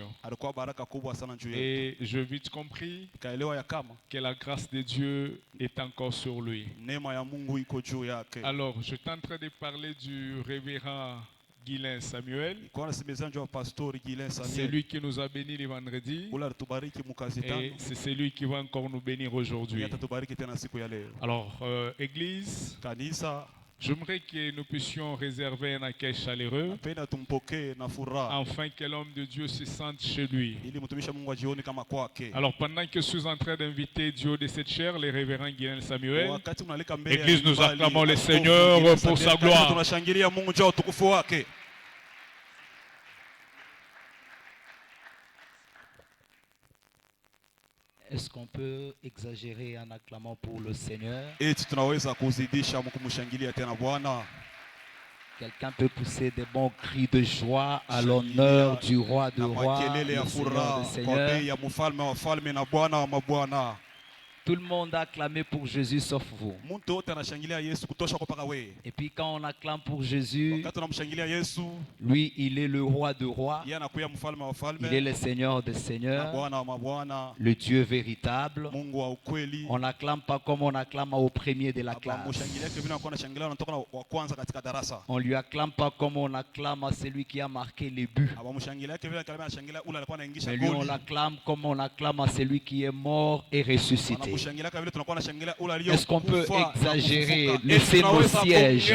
bénédiction. alikuwa baraka kubwa sana juu yetu. Et je vite compris Kaelewa ya kama que la grâce de Dieu est encore sur lui. neema ya Mungu iko juu yake. Alors, je suis en train de parler du révérend Guylain Samuel. Kwa nasemezana juu ya pastor Guylain C'est Samuel. lui qui nous a bénis le vendredi. Ula tubariki mukazi Et tano. c'est celui qui va encore nous bénir aujourd'hui. Yata tubariki tena siku ya leo. Alors, Église, Kanisa j'aimerais que nous puissions réserver un accueil chaleureux napenda tumpokee na furaha afin que l'homme de Dieu se sente chez lui. ili mtumishi Mungu ajione kama kwake. Alors, pendant que je suis en train d'inviter Dieu de cette chair, le révérend Guylain Samuel, Wakati mnalika mbele ya Église, nous ibali, acclamons le askofu Seigneur Guylain pour Samuel, sa gloire. tunashangilia Mungu juu ya utukufu wake. Est-ce qu'on peut exagérer en acclamant pour le Seigneur? Eti tunaweza kuzidisha kumshangilia tena Bwana. Quelqu'un peut pousser des bons cris de joie à l'honneur du roi de Na rois, makelele ya le Seigneur furaha des kwa bei seigneurs. ya mfalme wa falme na Bwana wa mabwana. Tout le monde a acclamé pour Jésus sauf vous. Mtu wote anashangilia Yesu kutosha kwa paka wewe. Et puis quand on acclame pour Jésus, Wakati tunamshangilia Yesu, lui, il est le roi de rois, yeye anakuwa mfalme wa il est falme le Seigneur des na seigneurs, Bwana wa mabwana, le Dieu véritable. Mungu wa ukweli. On n'acclame pas comme on acclame au premier de la classe. Mshangilia kile anakuwa anashangilia anatoka na wa kwanza katika darasa. On lui acclame pas comme on acclame à celui qui a marqué les buts. Mshangilia kile anashangilia ule alikuwa anaingisha Mais lui, on goli. l'acclame comme on acclame à celui qui est mort et ressuscité. Mshangilia kile tunakuwa anashangilia ule aliyo. Est-ce qu'on peut exagérer, laisser nos sièges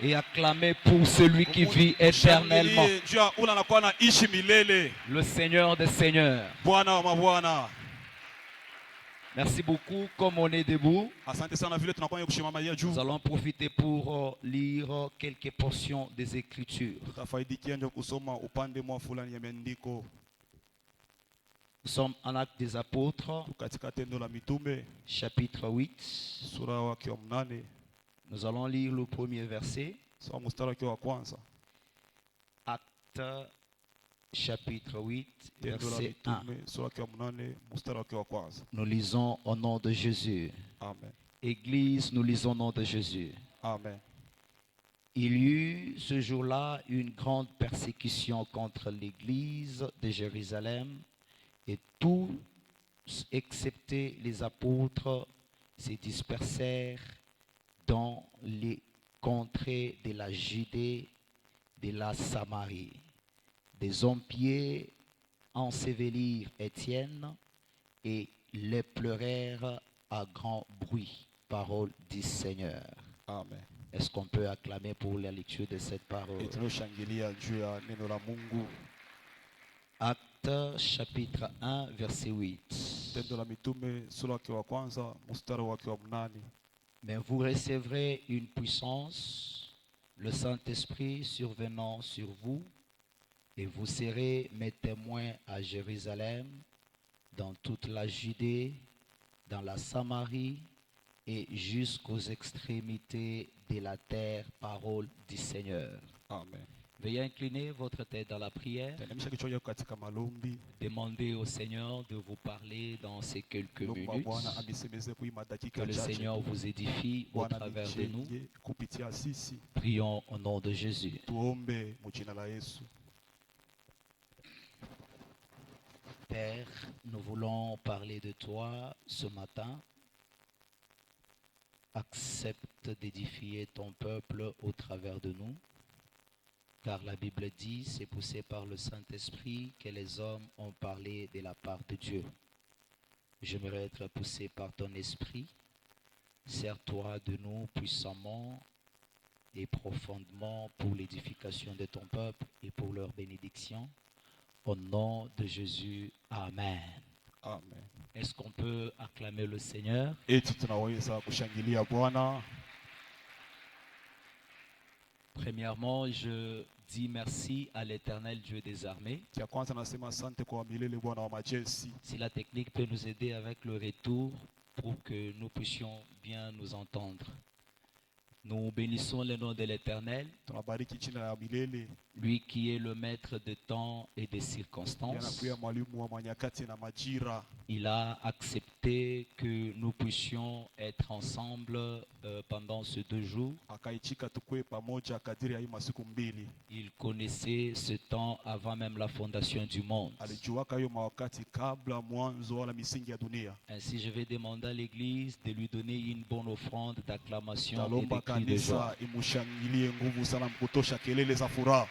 et acclamer pour celui qui vit éternellement, le Seigneur des seigneurs? Merci beaucoup. Comme on est debout, nous allons profiter pour lire quelques portions des Écritures. Nous sommes en Actes des Apôtres, chapitre 8. Nous allons lire le premier verset. Actes, chapitre 8, verset 1. Nous lisons au nom de Jésus. Amen. Église, nous lisons au nom de Jésus. Amen. Il y eut ce jour-là une grande persécution contre l'église de Jérusalem, et tous, excepté les apôtres, se dispersèrent dans les contrées de la Judée, de la Samarie. Des hommes pieux ensevelirent Étienne et les pleurèrent à grand bruit. Parole du Seigneur. Amen. Est-ce qu'on peut acclamer pour la lecture de cette parole? Actes chapitre 1 verset 8. Mais vous recevrez une puissance, le Saint-Esprit survenant sur vous, et vous serez mes témoins à Jérusalem, dans toute la Judée, dans la Samarie et jusqu'aux extrémités de la terre. Parole du Seigneur. Amen. Veuillez incliner votre tête dans la prière. Demandez au Seigneur de vous parler dans ces quelques minutes. Que le Seigneur vous édifie au travers de nous. Prions au nom de Jésus. Père, nous voulons parler de toi ce matin. Accepte d'édifier ton peuple au travers de nous. Car la Bible dit, c'est poussé par le Saint-Esprit que les hommes ont parlé de la part de Dieu. J'aimerais être poussé par ton esprit. Sers-toi de nous puissamment et profondément pour l'édification de ton peuple et pour leur bénédiction. Au nom de Jésus, Amen. Amen. Est-ce qu'on peut acclamer le Seigneur? Premièrement, je dis merci à l'Éternel Dieu des armées. Si la technique peut nous aider avec le retour pour que nous puissions bien nous entendre. Nous bénissons le nom de l'Éternel, lui qui est le maître de temps et des circonstances. il a accepté que nous puissions être ensemble pendant ces 2 jours. akaichika tukue pamoja kadiri ya hii masiku mbili. Il connaissait ce temps avant même la fondation du monde. Alijuaka hiyo mawakati kabla mwanzo wala misingi ya dunia. Ainsi, je vais demander à l'Église de lui donner une bonne offrande d'acclamation et Talomba de cris de joie. kanisa imushangilie nguvu sana mkutosha kelele za furaha.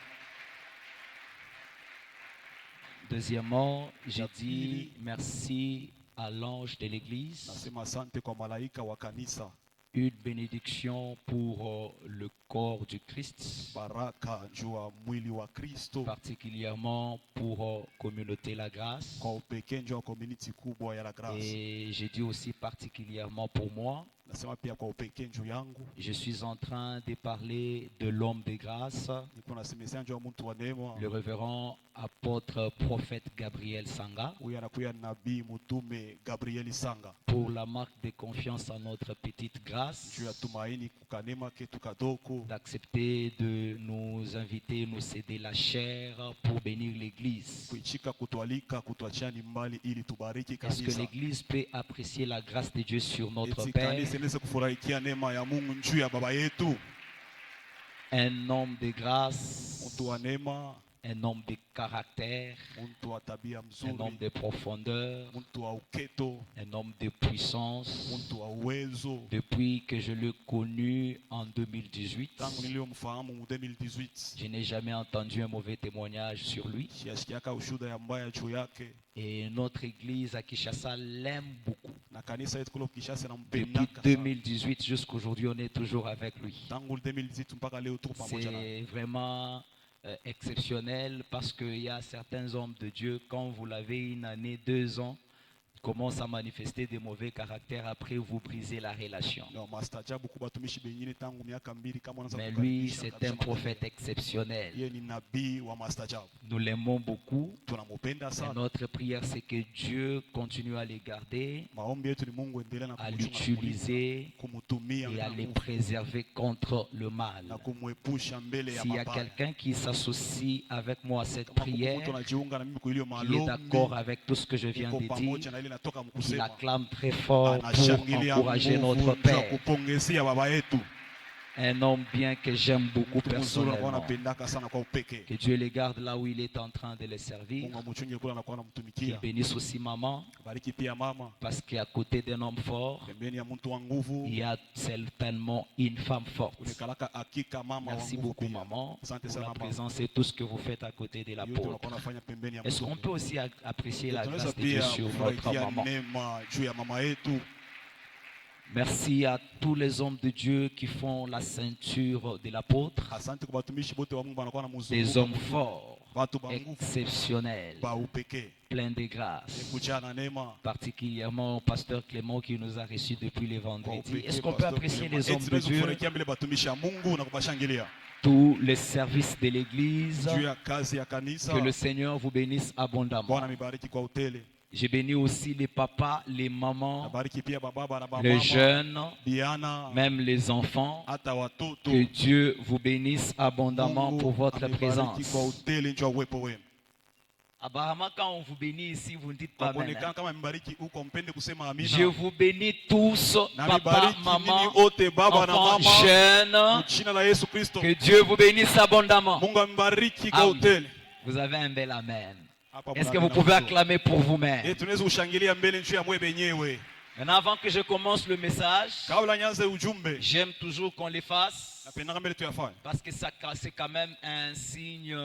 Deuxièmement, j'ai dit merci à l'ange de l'Église. Nasema asante kwa malaika wa kanisa. Une bénédiction pour le corps du Christ, Baraka juu ya mwili wa Kristo, particulièrement pour communauté La Grâce. kwa upekee juu ya community kubwa ya La Grâce. Et j'ai dit aussi particulièrement pour moi. Nasema pia kwa upekee juu yangu. Je suis en train de parler de l'homme de grâce, Niko nasemesha juu ya mtu wa neema. le révérend apôtre prophète Gabriel Sanga, Huyu anakuya nabii mtume Gabriel Sanga. pour la marque de confiance à notre petite grâce, Juu ya tumaini kukanema ketu kadoko. d'accepter de nous inviter, nous céder la chair pour bénir l'église. Kuichika kutualika kutuachia ni mbali ili tubariki Est-ce que kanisa. l'église peut apprécier la grâce de Dieu sur notre Eti Père? kanisa inaweza kufurahikia neema ya Mungu juu ya baba yetu. Un homme de grâce, Mtu wa neema, un homme de caractère, mtu wa tabia un homme mzuri, de profondeur, mtu wa uketo, un homme de puissance. mtu wa uwezo. Depuis que je l'ai connu en 2018, Tangu niliyomfahamu mu 2018, je n'ai jamais entendu un mauvais témoignage sur lui. siasikiaka ushuda ya mbaya juu yake, Et notre église à Kinshasa l'aime beaucoup. na kanisa yetu kule Kinshasa Depuis nampendaka sana. 2018 jusqu'à aujourd'hui, on est toujours avec lui. Tangu 2018 mpaka leo tuko pamoja naye. C'est vraiment exceptionnel parce qu'il y a certains hommes de Dieu, quand vous l'avez une année, 2 ans, commencent à manifester des mauvais caractères, après vous brisez la relation. Na mastajabu kwa batumishi bengine tangu miaka 2 kama wanaanza Mais lui, kukaribisha, c'est kabisa un prophète exceptionnel. yeye ni nabii wa mastajabu. Nous l'aimons beaucoup. Tunampenda Et sana. notre prière, c'est que Dieu continue à les garder, Maombi yetu ni Mungu endelee na à kumchunga na l'utiliser kumtumia et à na les préserver contre le mal. kumwepusha mbele ya S'il y a mabaya. quelqu'un qui s'associe avec moi à cette Kama kuna prière, mtu anajiunga na mimi kwa ile qui est maombi, d'accord avec tout ce que je viens uko de dire, pamoja na ile natoka qu'il mkusema, acclame très fort pour anashangilia encourager nguvu notre juu ya Père. kupongezea baba yetu. Un homme bien que j'aime beaucoup Mtu mzuri anakuwa personnellement. anapendaka sana kwa upekee. Que Dieu les garde là où il est en train de les servir. Mungu amchunge kule anakuwa Qu'il anamtumikia. bénisse aussi maman, Bariki pia mama, parce qu'à côté d'un homme fort, pembeni ya mtu wa nguvu, il y a certainement une femme forte. unekalaka hakika mama wa Merci nguvu beaucoup, pia. maman, Asante pour sana la mama. présence et tout ce que vous faites à côté de Yote l'apôtre. unakuwa unafanya pembeni ya Est-ce qu'on mtume. peut aussi apprécier la Tunaweza grâce de Dieu pia sur notre kufurahikia maman? neema juu ya mama yetu. Merci à tous les hommes de Dieu qui font la ceinture de l'apôtre, Asante kwa watumishi wote wa Mungu wanakuwa na des mzunguko. hommes forts, Watu ba nguvu exceptionnels, ba upekee. pleins de grâce. Kujaa na neema. Particulièrement au pasteur Clément qui nous a reçus depuis le Kwa vendredi. upekee, Est-ce qu'on peut Pastor apprécier Clement. les hommes Eti de tunaweza Dieu, kufurahikia mbele batumishi ya Mungu na kubashangilia tous les services de l'Église? juu ya kazi ya kanisa. Que le Seigneur vous bénisse abondamment. Bwana mibariki kwa utele. Je bénis aussi les papas, les mamans, Nabariki pia baba na les mama, jeunes, Diana, même les enfants. hata watoto. Que Dieu vous bénisse abondamment Mungu pour votre amebariki présence. kwa utele njoo uwepo wenu. Apparemment, quand on vous bénit ici, vous ne dites Kwa pas amen. kuonekana kama mbariki huko mpende kusema Je amina. vous bénis tous, Na papa, mibariki maman, nini wote baba na enfants, mama. jeunes. Jina la Yesu Kristo. Que Dieu vous bénisse abondamment. Mungu ambariki kwa Amen. utele. Vous avez un bel amen. Hapa Est-ce kuna que vous amina pouvez mzuri. acclamer pour vous-même? Tunaweza kushangilia mbele njoo ya mwe benyewe. Maintenant, avant que je commence le message, Kabla nyanze ujumbe, j'aime toujours qu'on les fasse napendanga mbele tuyafanye. parce que ça, c'est quand même un signe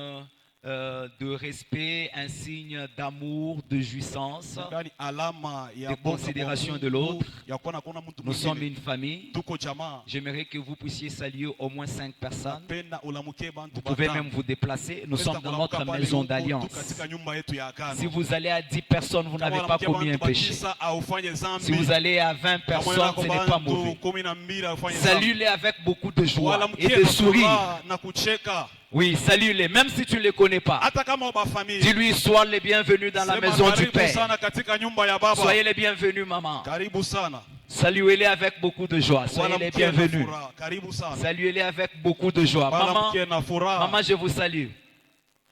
de respect, un signe d'amour, de jouissance. Ndani alama ya De considération de l'autre. ya kuona kuna mtu Nous sommes mwingine. une famille. Tuko jamaa. J'aimerais que vous puissiez saluer au moins 5 personnes. Napenda ulamukie bantu Vous pouvez batano. même vous déplacer. Nous sommes dans Kulamuka notre pale maison huko, d'alliance. tu katika nyumba yetu ya agano. Si vous allez à 10 personnes, vous Kama n'avez pas ulamukia commis un bantu péché. batisa, aufanye zambi. Si vous allez à 20 Kama personnes, unaenda ce kwa n'est pas bantu mauvais. 12, aufanye zambi. Salue-les avec beaucoup de joie et Walamukie de na sourire. furaha na kucheka. Oui, salue-les, même si tu ne les connais pas. Hata kama uba family. Dis-lui, sois les bienvenus dans la Sema maison du karibu Père. sana katika nyumba ya baba. Soyez les bienvenus, maman. Karibu sana. Saluez-les avec beaucoup de joie. Soyez les Walamukie na bienvenus. furaha. Karibu sana. Saluez-les avec beaucoup de joie. Maman, Walamukie na furaha. maman, je vous salue.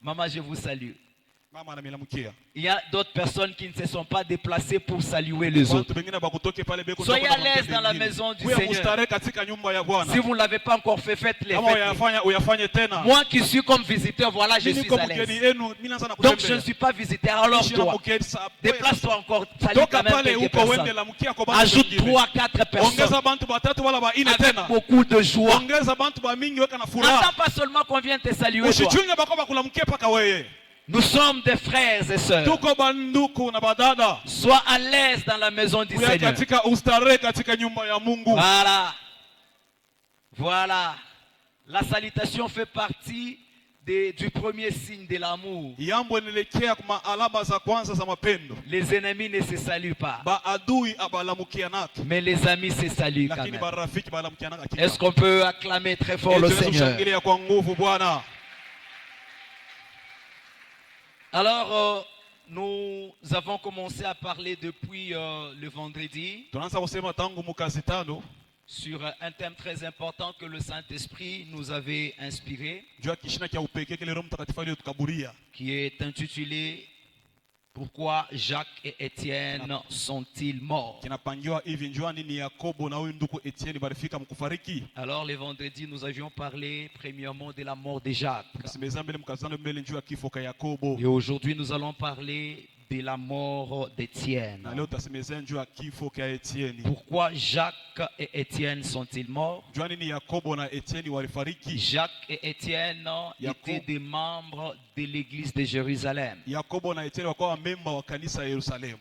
Maman, je vous salue. mama anamelamukia. Il y a d'autres personnes qui ne se sont pas déplacées pour saluer les autres. Watu wengine bakutoke pale beko Soyez toka à l'aise bengine. dans la maison du Kuya Seigneur. mustare katika nyumba ya Bwana. Si vous ne l'avez pas encore fait, faites-les. Kama uyafanye tena. Moi qui suis comme visiteur, voilà, je Mimi suis kwa à mgeni l'aise. yenu, mimi naanza na Donc je ne kutembea. suis pas visiteur, alors Mimi na toi, mgeni sa- déplace-toi encore, salue Toka quand même pale quelques uko wende personnes. la mkia kwa bantu Ajoute wengine. 3-4 personnes Ongeza bantu batatu wala ba ine avec tena. beaucoup de joie. Ongeza bantu ba mingi weka na furaha. N'attends pas seulement qu'on vienne te saluer toi. Usichunge bako bakulamkia paka wewe. Nous sommes des frères et sœurs. Tuko banduku na badada. Sois à l'aise dans la maison du Kuya Seigneur. katika ustare katika nyumba ya Mungu. Voilà. Voilà. La salutation fait partie du premier signe de l'amour. Yambo inaelekea kwa alama za kwanza za mapendo. Les ennemis ne se saluent pas, Ba adui abalamukianaka. mais les amis se saluent quand Lakini même. barafiki balamukianaka. Est-ce qu'on peut acclamer très fort le Seigneur? Seigneur kwa nguvu Bwana. Alors, nous avons commencé à parler depuis le vendredi Tunaanza kusema tangu mukazi tano sur un thème très important que le Saint-Esprit nous avait inspiré, juu ya kishina cha upekee kile Roho Mtakatifu aliyotukaburia qui est intitulé Pourquoi Jacques et Étienne sont-ils morts? kinapangiwa hivi, njua nini Yakobo na huyu ndugu Etienne barifika mkufariki. Alors, le vendredi, nous avions parlé premièrement de la mort de Jacques. Tukasemeza mbele mkazano mbele njuu ya kifo ka Yakobo. Et aujourd'hui, nous allons parler de la mort d'Étienne. Na leo tutasemeza njuu ya kifo ka Etienne. Pourquoi Jacques et Étienne sont-ils morts? Njua nini Yakobo na Etienne walifariki. Jacques et Étienne étaient des membres de l'église de Jérusalem. Yakobo na Etienne wakawa memba wa kanisa ya Yerusalemu.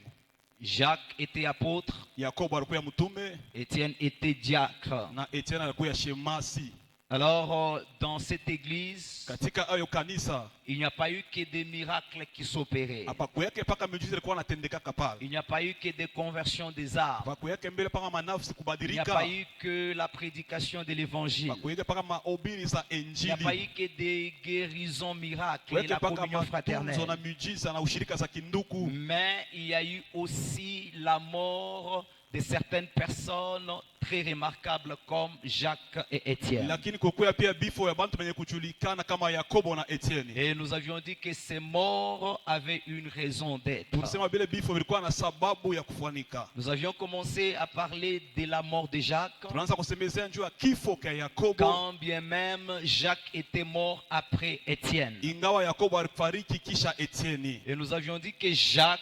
Jacques était apôtre, Yakobo alikuwa mtume Étienne était diacre. na Etienne alikuwa shemasi. Alors, dans cette église, Katika ayo kanisa il n'y a pas eu que des miracles qui s'opéraient. apaku yake paka miujiza ilikuwa inatendeka pale. Il n'y a pas eu que des conversions des âmes. Apaku yake mbele paka manafsi Il n'y a kubadilika. pas eu que la prédication de l'évangile. Apaku yake paka mahubiri za Il n'y a pas eu injili. que des guérisons miracles et Weke la paka communion matunzo fraternelle. na miujiza na ushirika za kinduku. Mais il y a eu aussi la mort de certaines personnes très remarquables comme Jacques et Étienne. Lakini kukuya pia bifo ya bantu benye kujulikana kama Yakobo na Etienne. Et nous avions dit que ces morts avaient une raison d'être. Tulisema bile bifo vilikuwa na sababu ya kufanika. Nous avions commencé à parler de la mort de Jacques, Tunaanza kusemezea njuu ya kifo ka Yakobo. quand bien même Jacques était mort après Étienne. Ingawa Yakobo alifariki kisha Etienne. Et nous avions dit que Jacques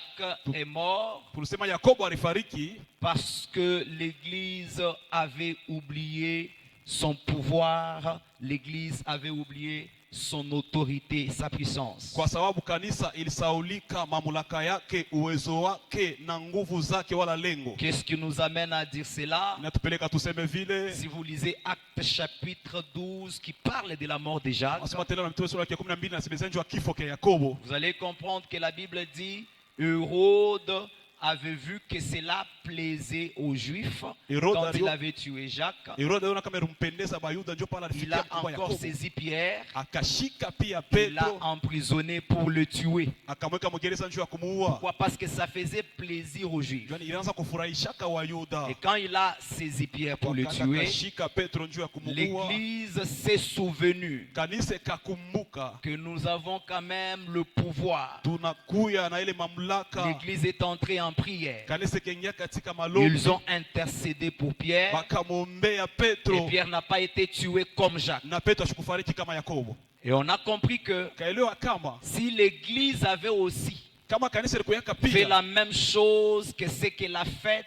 est mort Tulisema Yakobo alifariki parce que l'Église avait oublié son pouvoir, l'Église avait oublié son autorité, sa puissance. kwa sababu kanisa ilisaulika mamlaka yake, uwezo wake na nguvu zake wala lengo. Qu'est-ce qui nous amène à dire cela? Inatupeleka tuseme vile. Si vous lisez Actes chapitre 12 qui parle de la mort de Jacques, Nasema tena na Mtume sura ya 12 na semezanjo wa kifo cha Yakobo. vous allez comprendre que la Bible dit Hérode avait vu que cela plaisait aux Juifs quand il avait tué Jacques. Herode aliona kama ilimpendeza Bayuda, ndio pale Il alifikia a kwa encore Yakobo. saisi Pierre, Akashika pia il l'a Petro, emprisonné pour le tuer. akamweka mgereza njoo ya kumuua. Pourquoi? Parce que ça faisait plaisir aux Juifs. Yaani ilianza kufurahishaka Wayuda. Et quand il a saisi Pierre pour le tuer, Akashika Petro njoo ya kumuua. l'Église s'est souvenue Kanisa kakumbuka que nous avons quand même le pouvoir. tunakuya na ile mamlaka. L'Église est entrée en prière. Kanisa kaingia katika maombi. Ils ont intercédé pour Pierre. Bakamwombea Petro. Et Pierre n'a pas été tué comme Jacques. Na Petro asikufariki kama Yakobo. Et on a compris que Kaelewa kama si l'Église avait aussi kama kanisa likuweka fait pia la même chose que ce qu'elle a fait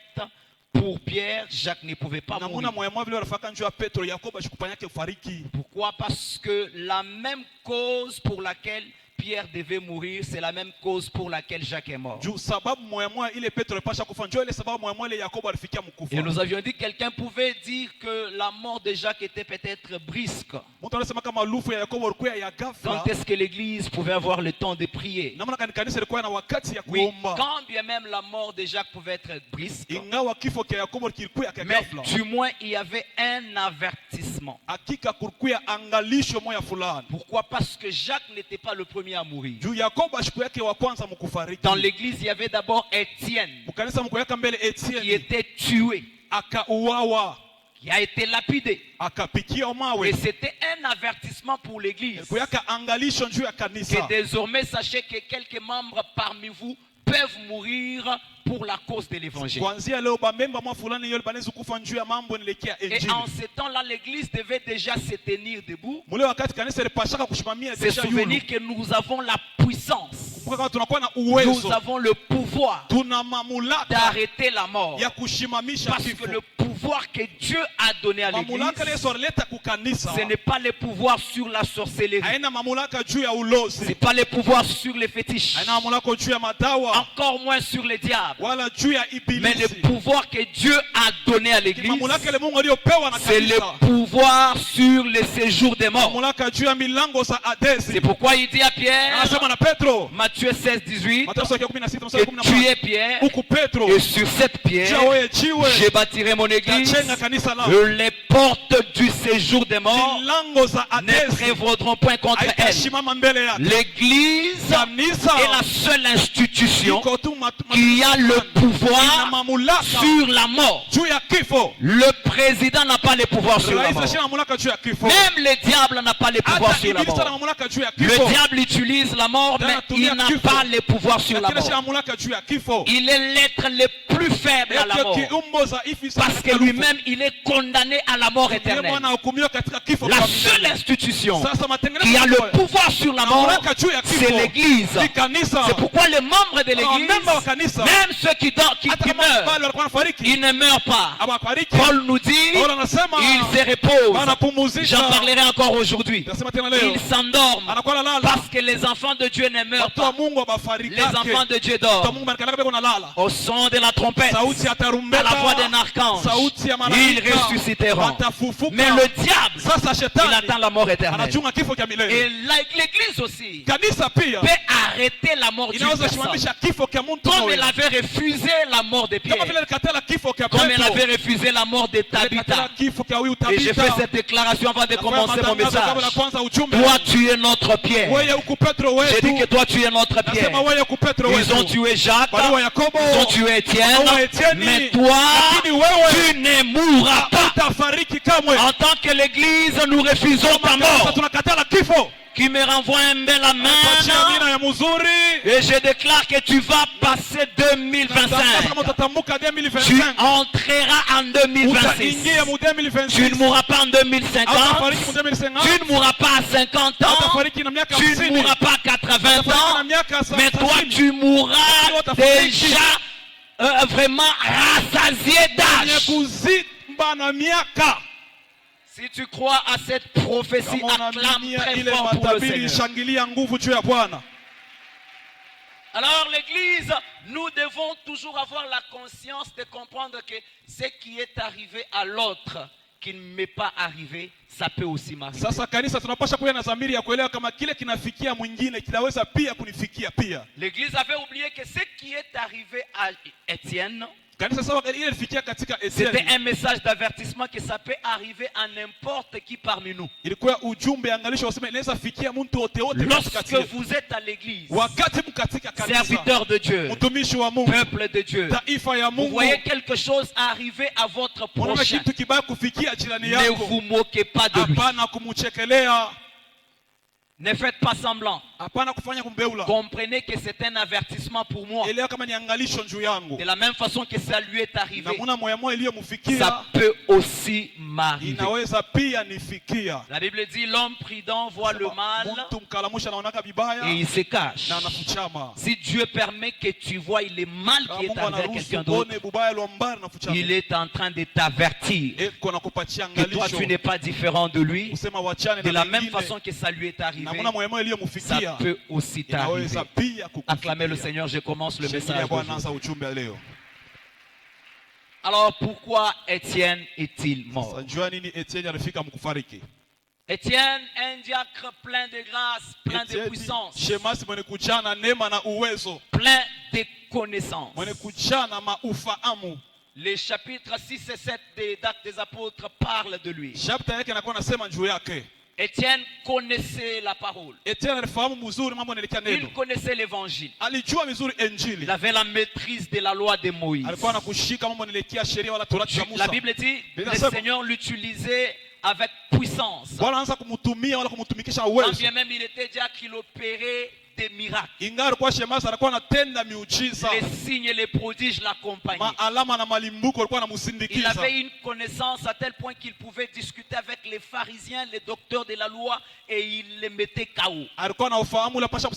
pour Pierre, Jacques ne pouvait pas namuna mourir. moya moya vile wanafaka njoo ya Petro, Yakobo ashikupanyake ufariki. Pourquoi? Parce que la même cause pour laquelle Pierre devait mourir, c'est la même cause pour laquelle Jacques est mort. Juu sababu moya moya ile Petro alipasha kufa, njoo ile sababu moya moya ile Yakobo alifikia mkufa. Et nous avions dit que quelqu'un pouvait dire que la mort de Jacques était peut-être brusque. Mtu anasema kama lufu ya Yakobo ilikuwa ya ghafla. Quand est-ce que l'Église pouvait avoir le temps de prier? Namna kanisa ilikuwa na wakati ya Oui, kuomba. quand bien même la mort de Jacques pouvait être brusque, Ingawa kifo cha Yakobo kilikuwa ya mais ghafla. du moins il y avait un avertissement. Hakika kulikuwa angalisho moya fulani. Pourquoi? Parce que Jacques n'était pas le premier à mourir. Juu Yakobo ashiku yake wa kwanza mkufariki. Dans l'église, il y avait d'abord Étienne Mkanisa mkuweka mbele qui Etienne était tué, akauawa. qui a été lapidé. akapikia mawe. Et c'était un avertissement pour l'église. Kuyaka angalisho njuu ya Que kanisa. désormais, sachez que quelques membres parmi vous peuvent mourir pour la cause de l'évangile. Kuanzia leo bamemba mwa fulani yole banaweza kufa njuu ya mambo nilekia Et injili. en ce temps-là, l'église devait déjà se tenir debout. Mule wakati kanisa lipashaka kushimamia Se deja souvenir yulu. que nous avons la puissance, Kumbuka kama tunakuwa na nous uwezo, avons le pouvoir tuna mamulaka d'arrêter la mort. ya kushimamisha Parce kifo. que le pouvoir que Dieu a donné à Mamulaka l'église, Yesu alileta kukanisa. ce n'est pas le pouvoir sur la sorcellerie. Haina mamulaka juu ya Ce n'est ulozi. pas le pouvoir sur les fétiches. Haina mamulaka juu ya madawa Encore moins sur les diables. wala juu ya Mais le ibilisi. pouvoir que Dieu a donné à l'église, Mamulaka ile Mungu aliyopewa na c'est le kanisa. pouvoir sur le séjour des morts. Mamulaka juu ya milango za Adesi. C'est pourquoi il dit à Pierre, Anasema na Petro. Matthieu 16, 18, Mathayo 16 mstari que 11. tu es Pierre, Huku Petro. et sur cette pierre, Juu ya wewe jiwe. je bâtirai mon église. Tajenga kanisa lao. Les portes du séjour des morts Milango za ne Adesi. prévaudront point contre elle. Haitashimama mbele yake. L'église Kanisa est la seule institution iko tu qui a le ina pouvoir mamulaka sur la mort. juu ya kifo. Le président n'a pas le pouvoir sur la Rais mort. ashina mamulaka juu ya kifo. Même le diable n'a pas le pouvoir Hata sur la ibilisi ana mort. mamulaka juu ya Le kifo. diable utilise la mort, mais il n'a pas le pouvoir sur la Lakini ashina mort. mamulaka juu ya kifo. Il est l'être le plus faible à la Eko mort. kiumbo dhaifu sana Parce que katika lui-même, il est condamné à la mort Ndiye éternelle. mwana hukumiwa katika kifo La kwa seule milele. institution Sasa matengenezo qui a le ya pouvoir sur la mort, mamlaka juu ya c'est kifo l'église. ni kanisa. C'est pourquoi les membres de l'église, Memba wa kanisa même ceux qui hata kama bado meurent, walikuwa wanafariki ils ne meurent pas. hawafariki. Paul nous dit, Paulo anasema ils se reposent. wanapumzika. J'en parlerai encore aujourd'hui. Nasema tena leo Ils s'endorment anakuwa analala. parce que les enfants de Dieu ne meurent Watu wa pas. Mungu hawafariki. Les enfants de Dieu Watu wa dorment Mungu banakalaka beko nalala. au son de la trompette, Sauti ya à tarumbeta. la voix d'un archange. Sauti ya Ils malaika. ressusciteront. Watafufuka. Mais le diable, Sasa il shetani attend la mort éternelle. anachunga kifo cha milele. Et l'église aussi Kanisa pia peut arrêter la mort d'une inaweza personne. simamisha kifo cha mtu Comme mmoja. elle avait refusé la mort de Kama Pierre. vile alikatala kifo cha Comme elle Petro. avait refusé la mort de Alikatala Tabitha. kifo cha huyu Et je fais Tabitha. cette déclaration avant de commencer mon Matangazo kabla message. kwanza ujumbe. Toi, tu es notre Pierre. Wewe huku Petro J'ai dit que wetu. toi, tu es notre Pierre. Nasema wewe huku Petro Ils ont wetu. tué Jacques. Waliwa Yakobo. Ils ont tué Étienne. Waliwa Etienne. Mais toi, Lakini wewe tu ne mourras pas. utafariki kamwe. En tant que l'église, nous refusons ta Sasa mort. tunakatala kifo. Qui me renvoie un bel Patia amen. mina ya mzuri. Et je déclare que tu vas passer Sasa 2025. kama utatamka Tu 2025. entreras en 2026. Utaingia mu Tu ne 2026. mourras pas en 2050. Utafariki mu 2050. Tu ne mourras pas à 50 ans. Utafariki na miaka Tu ne 50. mourras pas à 80 Utafariki na ans. miaka Mais toi, 70. tu mourras déjà vraiment rassasié Mwenye d'âge. kuzimba na miaka. Si tu crois à cette prophétie, Kama acclame unaaminia très ile fort pour le matabiri, Seigneur. shangilia nguvu juu ya Bwana. Alors l'église, nous devons toujours avoir la conscience de comprendre que ce qui est arrivé à l'autre, qui ne m'est pas arrivé, ça peut aussi m'arriver. Sasa kanisa tunapasha kuwa na dhamiri ya kuelewa kama kile kinafikia mwingine kinaweza pia kunifikia pia. L'église avait oublié que ce qui est arrivé à Étienne, Kanisa sasa ile ilifikia katika c'était Etienne. un message d'avertissement que ça peut arriver à n'importe qui parmi nous. Ilikuwa ujumbe angalisho useme inaweza fikia mtu wote wote Lorsque katikati yetu. vous êtes à l'église, Wakati mkatika kanisa, serviteur de Dieu, mtumishi wa Mungu, peuple de Dieu, taifa ya vous Mungu, voyez quelque chose arriver à votre unaona prochain, kitu kibaya kufikia jirani ne yako, vous moquez pas de lui. hapana kumuchekelea, Ne faites pas semblant. hapana kufanya kumbeula. Comprenez que c'est un avertissement pour moi. Elewa kama ni angalisho juu yangu. De la même façon que ça lui est Na arrivé, muna moya moya iliyomfikia ça peut aussi m'arriver. inaweza pia nifikia. La Bible dit l'homme prudent voit le mal Mtu mkalamusha anaonaka vibaya et il se cache. na anafuchama. Si Dieu permet que tu vois le mal Kama qui est Mungu arrivé à anaruhusu quelqu'un d'autre, uone bubaya lwa mbaya na fuchama. il est en train de t'avertir Eko nakupatia que toi angalisho. tu n'es pas différent de lui. Usema wachane De na la même wengine. façon que ça lui est arrivé, Na muna moya moya ça iliyomfikia peut aussi t'arriver. inaweza pia kukufikia. Acclamez le Seigneur, je commence le Shangilia message. Bwana, aujourd'hui. anza ujumbe leo. Alors pourquoi Étienne est-il mort? Sasa njua nini Etienne alifika mkufariki? Étienne, un diacre plein de grâce, plein de Etienne, puissance, shemasi mwenye kujana neema na uwezo, plein de connaissances. mwenye kujana maufahamu. Les chapitres 6 et 7 des Actes des Apôtres parlent de lui. Chapter yake anakuwa nasema njuu yake. Étienne connaissait la parole. Etienne alifahamu mzuri mambo yanaelekea Il neno. connaissait l'évangile. Alijua vizuri injili. Il avait la maîtrise de la loi de Moïse. Alikuwa anakushika mambo yanaelekea sheria wala torati ya La Musa. Bible dit, le Inasema, Seigneur l'utilisait avec puissance. Bwana anaanza kumtumia wala kumtumikisha Quand uwezo. bien même il était déjà qu'il opérait des miracles. Ingawa alikuwa shemasi alikuwa anatenda miujiza. Les signes et les prodiges l'accompagnaient. Maalama na malimbuko alikuwa Il anamusindikiza. avait une connaissance à tel point qu'il pouvait discuter avec les pharisiens, les docteurs de la loi, et il les mettait KO. Alikuwa na ufahamu la pasha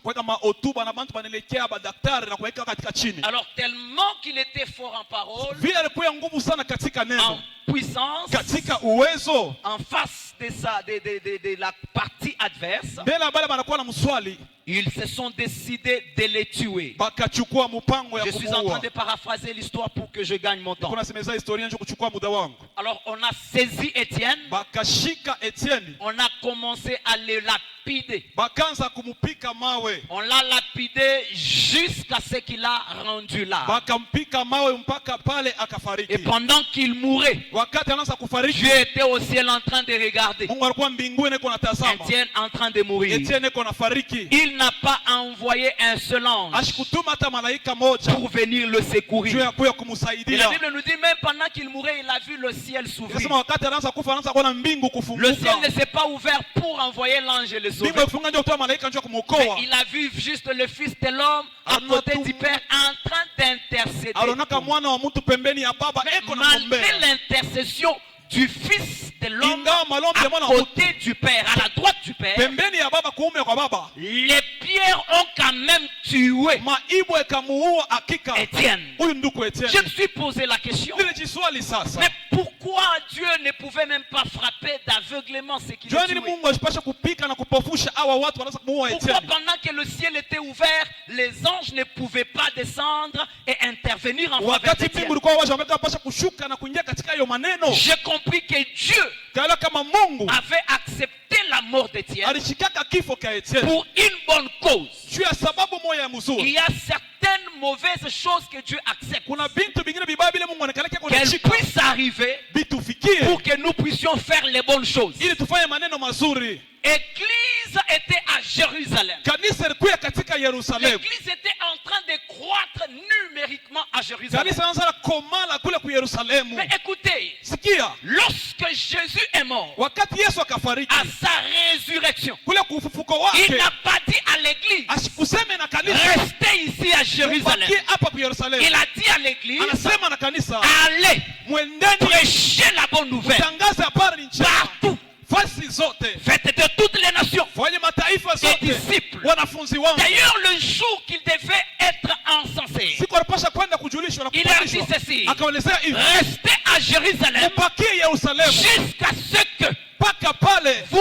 kuweka mahotuba na bantu banaelekea madaktari na kuweka katika chini. Alors tellement qu'il était fort en parole, Vile alikuwa nguvu sana katika en neno, puissance, katika uwezo. en face de la partie adverse, Mbele ya bale banakuwa na mswali, ils se sont décidés de les tuer. bakachukua mpango ya Je suis en train kumuua. de paraphraser l'histoire pour que je gagne mon temps. Kuna semeza historia nje kuchukua muda wangu. Alors on a saisi Étienne, Bakashika Etienne, on a commencé à le lapider. bakaanza kumupika mawe. On l'a lapidé jusqu'à ce qu'il a rendu là. Bakampika mawe mpaka pale Et akafariki. pendant qu'il mourait, Wakati anaanza kufariki, Dieu était au ciel en train de regarder. Mungu alikuwa mbinguni iko natazama. Étienne en train de mourir. Etienne iko nafariki. Il n'a pas envoyé un seul ange Ashikutuma hata malaika moja pour venir le juu secourir. ya kuya Et la kumsaidia. Bible nous dit même pendant qu'il mourait, il a vu le ciel s'ouvrir. Inasema wakati anaanza kufa anaanza kuona mbingu Le ciel kufunguka. ne s'est pas ouvert pour envoyer l'ange et le sauver. Mbingu ifunga ndio kutoa malaika ndio Mais kumuokoa. il a vu juste le Fils de l'homme à Alors, côté tout- du Père en train d'intercéder. Alionaka mwana wa mtu pembeni ya baba eko na Malgré muombea. l'intercession du Fils de l'homme Ingawa malombi ya à mwana wa mtu côté du Père, à la droite du Père, pembeni ya baba kuume kwa baba, les pierres ont quand même tué maibu ikamuua hakika. Étienne. Huyu ndugu Je Etienne. me suis posé la question. Nilijiswali sasa. Mais pourquoi Dieu ne pouvait même pas frapper d'aveuglement ce qu'il Jua a nini tué? Mungu asipashe kupika na kupofusha hawa watu wanaweza kumuua Pourquoi Etienne? pendant que le ciel était ouvert, les anges ne pouvaient pas descendre et intervenir en faveur Wakati d'Étienne? mbingu ilikuwa wazi wamepasha kushuka na kuingia katika hiyo maneno. J'ai compris que Dieu Kaela kama Mungu avait accepté la mort d'Étienne alishikaka kifo ka Etienne pour une bonne cause. juu ya sababu moja ya Il mzuri. y a certaines mauvaises choses que Dieu accepte, Kuna bintu bingine vibaya vile Mungu anakaleka kwa qu'elles shika puissent arriver bitufikie pour que nous puissions faire les bonnes choses. ili tufanye maneno mazuri. L'église était à Jérusalem. Kanisa likuya katika Yerusalemu. L'église était en train de croître numériquement à Jérusalem. Kanisa anaanza komala kule ku Yerusalemu. Mais écoutez, Sikia, lorsque Jésus est mort, wakati Yesu akafariki à sa résurrection, kule kufufuko il wake, n'a pas dit à l'église, asikuseme na kanisa restez ici à Jérusalem. bakie hapa ku Yerusalemu. Il a dit à l'église, Anasema na kanisa, allez mwendeni prêcher la bonne nouvelle tangaze habari njema partout. fasi zote, Faites de toutes les nations fanye mataifa des zote disciples. wanafunzi wangu. D'ailleurs, le jour qu'il devait être encensé, Siku alipasha kwenda kujulishwa na il a dit kupandishwa, ceci, akaelezea hivi, restez à Jérusalem upakie Yerusalemu jusqu'à ce que mpaka pale vous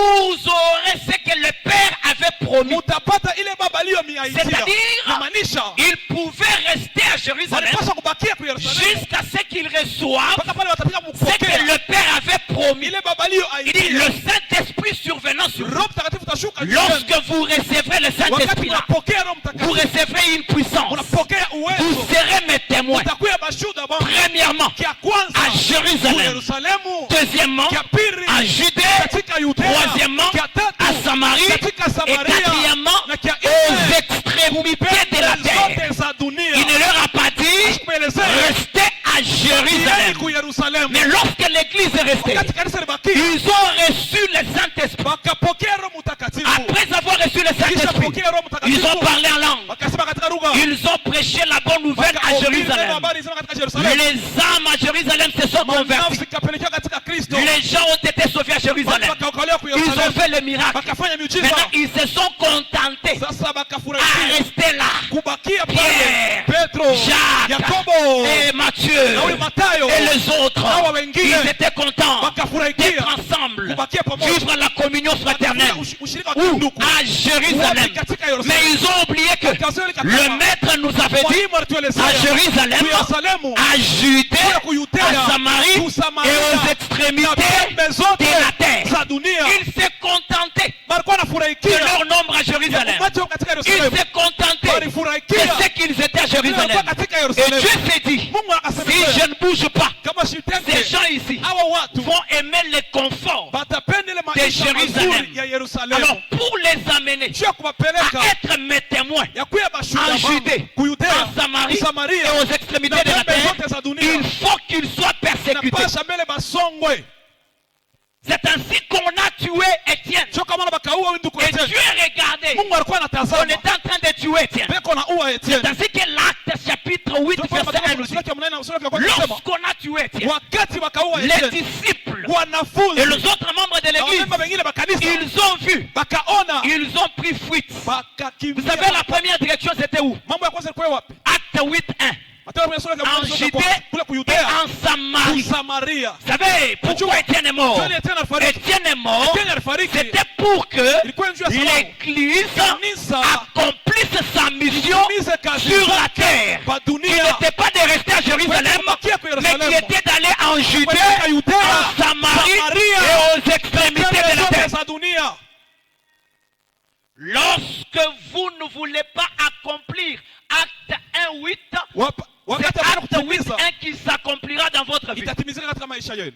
aurez ce que le Père avait promis. mutapata ile baba aliyomiahidia. C'est-à-dire, Namaanisha il pouvait rester à Jérusalem walipasha kubakia ku Yerusalemu jusqu'à ce qu'il reçoive mpaka pale watapika ce que kupokea le Père avait promis. ile baba Il dit, aliyoahidia. le Saint-Esprit survenant sur vous. Roho Mtakatifu utashuka juu Lorsque yenu. vous recevrez le Wakati Saint-Esprit là, unapokea Roho vous Mtakatifu recevrez une puissance. unapokea Vous uwezo, serez mes témoins. utakuwa mashuhuda wangu. Premièrement, Kia kwanza à ku Jérusalem. Yerusalemu, Deuxièmement, kia pili à Judée. katika Yudea, Troisièmement, kia tatu à Samarie. katika Et Samaria, quatrièmement, na kia aux nne extrémités de la terre. zote za dunia. Il ne leur a pas dit, Kuelezea restez à Jérusalem. ku Yerusalemu. Mais lorsque l'église est restée, Wakati kanisa libakia ils ont reçu le Saint-Esprit. wakapokea Roho Mtakatifu, Après avoir reçu le kisha Saint-Esprit, pokea Roho ils ont Mtakatifu parlé en langue. wakasema katika lugha, Ils ont prêché la bonne nouvelle à wakahubiri Jérusalem. habari njema katika Yerusalemu. Les âmes à Jérusalem se sont converties. Nafsi ikapelekea katika Kristo, Les gens ont été sauvés à watu Jérusalem. wakaokolewa ku Ils ont Yerusalemu, fait le miracle. wakafanya miujiza. Maintenant, ils se sont contentés Sasa à bakafurahia rester là. kubakia Pierre, pale, Petro, Jacques Yakobo et Matthieu na huyu Matayo et les autres. hawa wengine Ils étaient contents wakafurahikia d'être ensemble, kubakia pamoja, vivre la communion fraternelle. ushirika wa Ou kindugu. à Jérusalem. Katika Mais Yerusalemu, ils ont oublié que le maître nous avait dit mwalimu alituelezea à Jérusalem, ku Yerusalemu, à Judée, ku Yudea, à Samarie ku Samaria, et aux na extrémités pembe zote de la terre. za dunia. Ils se contentaient Walikuwa de wanafurahikia leur nombre à Jérusalem. umati wao katika Ils Yerusalemu, se contentaient de walifurahikia ce qu'ils étaient à Jérusalem. walikuwa katika Et Yerusalemu. Dieu s'est dit, Mungu akasema si je ne bouge pas, kama ces shitende gens ici hawa watu vont aimer le confort batapenda ile de maisha mazuri Jérusalem. ya Yerusalemu. Alors pour les amener Juu ya kuwapeleka à être mes témoins ya kuya bashuhuda en Judée, wangu kuyudea, en Samarie Samaria et aux extrémités de la pembe terre, zote za dunia, il faut qu'ils soient persécutés. napasha mbele basongwe. C'est ainsi qu'on a tué Étienne. Sio kama bakaua huyu ndugu Et Etienne. Dieu regardait. Mungu alikuwa On anatazama. était en train de tuer Étienne. Beko na ua Etienne. C'est ainsi que l'Acte chapitre 8 verset 1 nous dit. Lorsqu'on a tué Étienne, Wakati bakaua les Etienne, disciples wanafunzi et les autres membres de na l'église, wamemba wengine ba kanisa ils ont vu, bakaona, ils ont pris fuite. Vous bakakimbia. savez, la première direction c'était où? Mambo ya kwanza ilikuwa wapi? Acte 8 1. Matendo ya sura ya En kwanza Judée kule et kuyudea, en Samarie. Samaria. Vous savez pourquoi Étienne est mort? Kwani Etienne alifariki? Étienne est mort. Etienne alifariki. C'était pour que Ilikuwa njia sababu l'église kanisa accomplisse sa mission itimize kazi sur la zake terre. pa Qui dunia. n'était pas de rester à Jérusalem, mais qui était d'aller en Judée, en Samarie et aux extrémités de la terre. za dunia. Lorsque vous ne voulez pas accomplir Acte 1:8, Wakati c'est apenda Acte 8:1 kutimiza qui s'accomplira dans votre vie. itatimizika katika maisha yenu.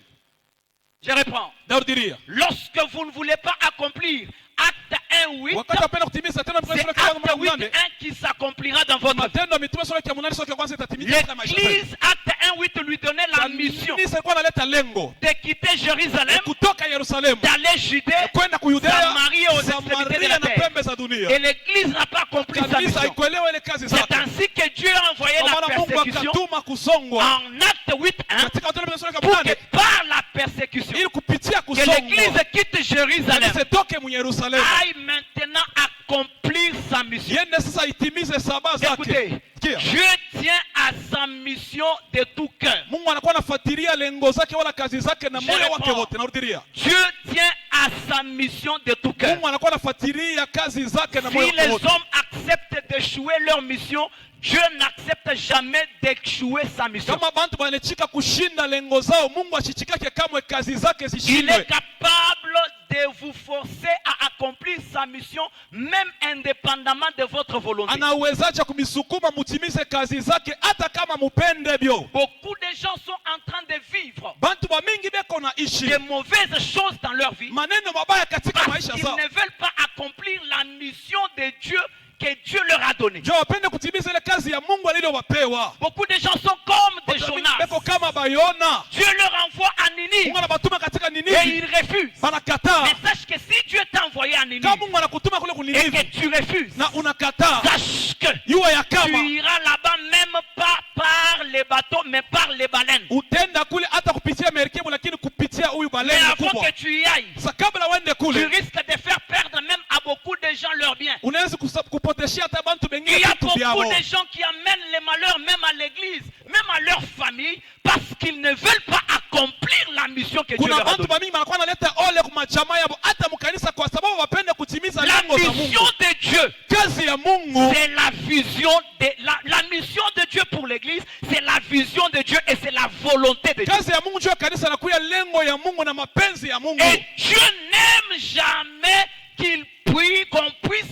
Je reprends. Narudilia. Lorsque vous ne voulez pas accomplir Acte 1:8, Wakati apenda kutimiza tena c'est sura ya Acte 8:1 qui s'accomplira dans votre vie. Matendo ya Mitume sura ya 8 sura ya kwanza itatimizika katika maisha yenu. L'église, Acte 1:8 lui donnait la mission Kanisa ilikuwa inaleta lengo de quitter Jérusalem, kutoka Yerusalemu d'aller Judée, kwenda kuyudea, Samarie et aux extrémités de Samaria la na terre. pembe za dunia. Et l'église n'a pas accompli sa Kanisa mission. haikuelewa ile kazi C'est zake. ainsi que Dieu a envoyé Kwa la maana Mungu persécution akatuma kusongwa en Acte 8:1 katika Matendo ya sura ya pour que 8 par la persécution, ili kupitia que l'église kusongwa quitte Jérusalem, isitoke mu Yerusalemu. aille maintenant accomplir sa mission. Yende sasa itimize saba zake. Écoutez, Sikia. Dieu tient à sa mission de tout cœur. Mungu anakuwa anafuatilia lengo zake wala kazi zake na Je moyo wake réponds. wote. Narudilia. Dieu tient à sa mission de tout cœur. Mungu anakuwa anafuatilia kazi zake na moyo Si wake les wote. hommes acceptent d'échouer leur mission, Dieu n'accepte jamais d'échouer sa mission. Kama bantu banechika kushinda lengo zao, Mungu ashichikake kamwe kazi zake Il zishindwe. est capable de vous forcer à accomplir sa mission, même indépendamment de votre volonté. Anawezaje kumisukuma mutimize kazi zake hata kama mupende bio. Beaucoup de gens sont en train de vivre Bantu ba mingi beko na ishi de mauvaises choses dans leur vie maneno mabaya katika parce maisha qu'ils zao. ne veulent pas accomplir la mission de Dieu que Dieu leur a donnée. Jo wapende kutimiza ile kazi ya Mungu aliyowapewa. Beaucoup de gens sont comme des Watu mingi Jonas. beko kama bayona. Dieu leur envoie à Ninive Mungu anabatuma katika et Ninive. ils refusent. Banakataa. Mais sache que si Dieu t'a envoyé à Ninive Kama Mungu anakutuma kule et kuninive que tu refuses, na unakataa, sache que yuwa ya tu kama iras là-bas même pas par les bateaux, mais par les baleines. utenda kule hata kupitia merikebu, lakini kupitia huyu Mais baleni avant kubwa. que tu y ailles, Sasa kabla wende tu kule, risques de faire perdre même à beaucoup de gens leurs biens. unaweza kupoteshia hata bantu Il bengine y a vitu beaucoup vyao. de gens qui amènent les malheurs même à l'église, même à leur famille, parce qu'ils ne veulent pas accomplir la mission que Dieu Kuna leur a bantu donnée. bamingi wanakuwa naleta ole kwa majamaa yao hata mkanisa kwa sababu wapende kutimiza La lengo za mission Mungu. de Dieu, Kazi ya Mungu, c'est la vision de la mission de Dieu pour l'église, c'est la vision de Dieu et c'est la volonté de Dieu. kazi ya Mungu juu ya kanisa na kuya lengo ya Mungu na mapenzi ya Mungu. Et Dieu n'aime jamais qu'on puisse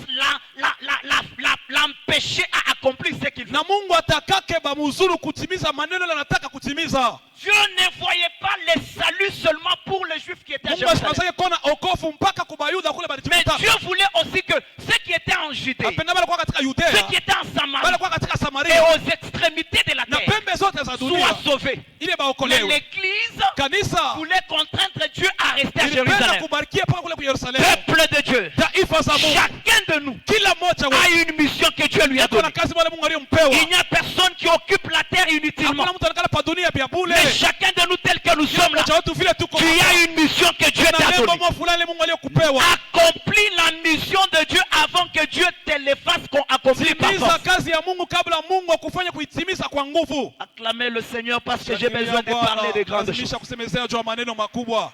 l'empêcher à accomplir ce qu'il veut. Na Mungu atakake bamuzuru kutimiza maneno anataka kutimiza. Dieu ne voyait pas le salut seulement pour les Juifs qui étaient à Mungu Jérusalem. asipasake kona okofu mpaka kubayuda kule Mais balitimita. Dieu voulait aussi que ceux qui étaient en Judée, Apenda bale kwa katika ceux Yudea, qui étaient en Samarie bale kwa katika et Samaria aux extrémités de la na terre pembe zote za dunia soient sauvés. ile Mais baokolewe. l'Église Kanisa voulait contraindre Dieu à rester à ilipenda Jérusalem. kubarikia mpaka kule kwa Yerusalemu. Peuple de Dieu, Taifa za Mungu, chacun de nous kila mmoja a wetu une mission que Dieu lui a kuna donnée. kazi wale Mungu aliyompewa. Il n'y a personne qui occupe la terre inutilement. Hakuna mtu anakala pa dunia pia bure. Mais chacun de nous tel que nous sommes là, Mmoja wetu vile tuko tu as une mission que Dieu na t'a lengo donnée. moja fulani Mungu aliyokupewa. Accomplis la mission de Dieu avant que Dieu te le fasse qu'on accomplit par Timiza force. kazi ya Mungu kabla Mungu akufanye kuitimiza kwa nguvu. Acclamez le Seigneur parce que j'ai besoin de parler de grandes choses. Lazimisha kusemezea juu ya maneno makubwa.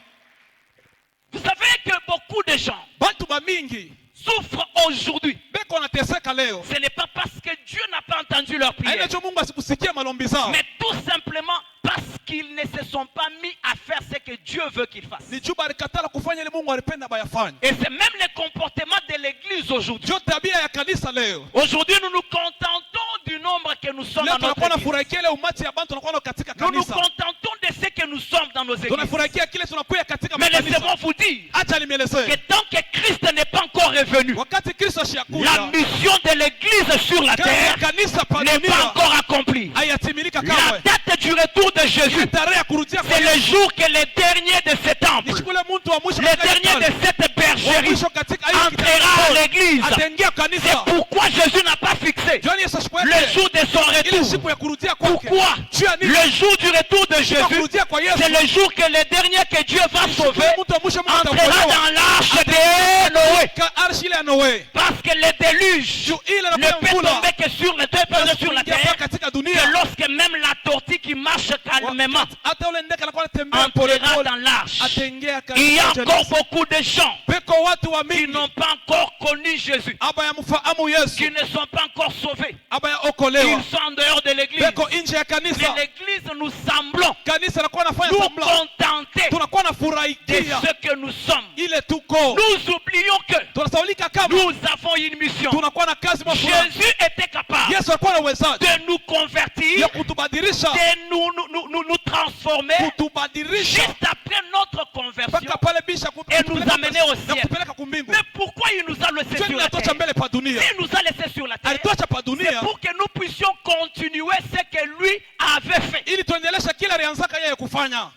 Vous savez que beaucoup de gens Bantu ba mingi souffrent aujourd'hui. beko wanateseka leo. Ce n'est pas parce que Dieu n'a pas entendu leur prière, Haina juu Mungu asikusikia malombi zao. mais tout simplement parce qu'ils ne se sont pas mis à faire ce que Dieu veut qu'ils fassent. Ni juu balikatala kufanya ile Mungu alipenda bayafanye. Et c'est même le comportement de l'église aujourd'hui. Ndio tabia ya kanisa leo. Aujourd'hui, nous nous contentons du nombre que nous sommes Leo dans notre tunakuwa na église. furaha ile umati ya bantu tunakuwa katika Nous nous kanisa. contentons de ce que nous sommes dans dans nos églises. tunafurahikia kile tunakuya katika Mais laissez-moi makanisa. vous dire Acha que nimelezee, tant que Christ n'est pas encore revenu, wakati Kristo la ashakuja, mission de l'église sur la kazi ya terre kanisa pa n'est pas dunia encore accomplie. hayatimilika La kamwe. date du retour de Jésus, Tarehe ya kurudia kwa c'est le Yesu jour que le dernier de ce temple, ni siku ile mtu wa mwisho le katika dernier de hekalu, cette wa bergerie, mwisho katika hiyo entrera à l'église. ataingia C'est kanisa. pourquoi Jésus n'a pas fixé Jioni Yesu ashikuweke le jour de son ile retour. siku ya kurudia kwake. Pourquoi? Juu ya nini? Le jour du retour de Siku ya Jésus, kurudia kwa Yesu, c'est le jour que le dernier que Dieu va sauver Siku mtu wa mwisho Mungu entrera ataokolewa dans l'arche de Noé. ka arshi ile ya Noe. Parce que le déluge Juu ile ne inakuwa peut mvula tomber que sur le terre, sur la ingia terre, katika que dunia. lorsque même la tortue qui marche calmement Hata ule ndege anakuwa anatembea pole entrera pole dans l'arche. ataingia Il y a katika encore beaucoup de gens peko watu wa qui mingi n'ont pas encore connu Jésus, aba ya mfahamu Yesu, qui ne sont pas encore sauvés. aba ya okolewa, Ils sont en dehors de l'église. peko nje ya Mais kanisa. l'église, nous semblons Kanisa anakuwa anafanya nous sambla, contenter tunakuwa de nafurahikia ce que nous sommes. ile tuko, Nous oublions que tunasaulika kama nous avons une mission. tunakuwa na kazi moja. Jésus était capable Yesu alikuwa na uwezaji de nous convertir, ya kutubadilisha, de nous transformer kutubadilisha juste après notre conversion mpaka pale bisha et nous amener au na ciel. kutupeleka kumbingu. Mais pourquoi il nous a laissé Sio sur la ninatocha terre? mbele pa dunia, S'il nous a laissé sur la terre, alitocha pa c'est dunia pour que nous puissions continuer ce que lui avait fait. ili tuendeleshe kile alianzaka yeye kufanya.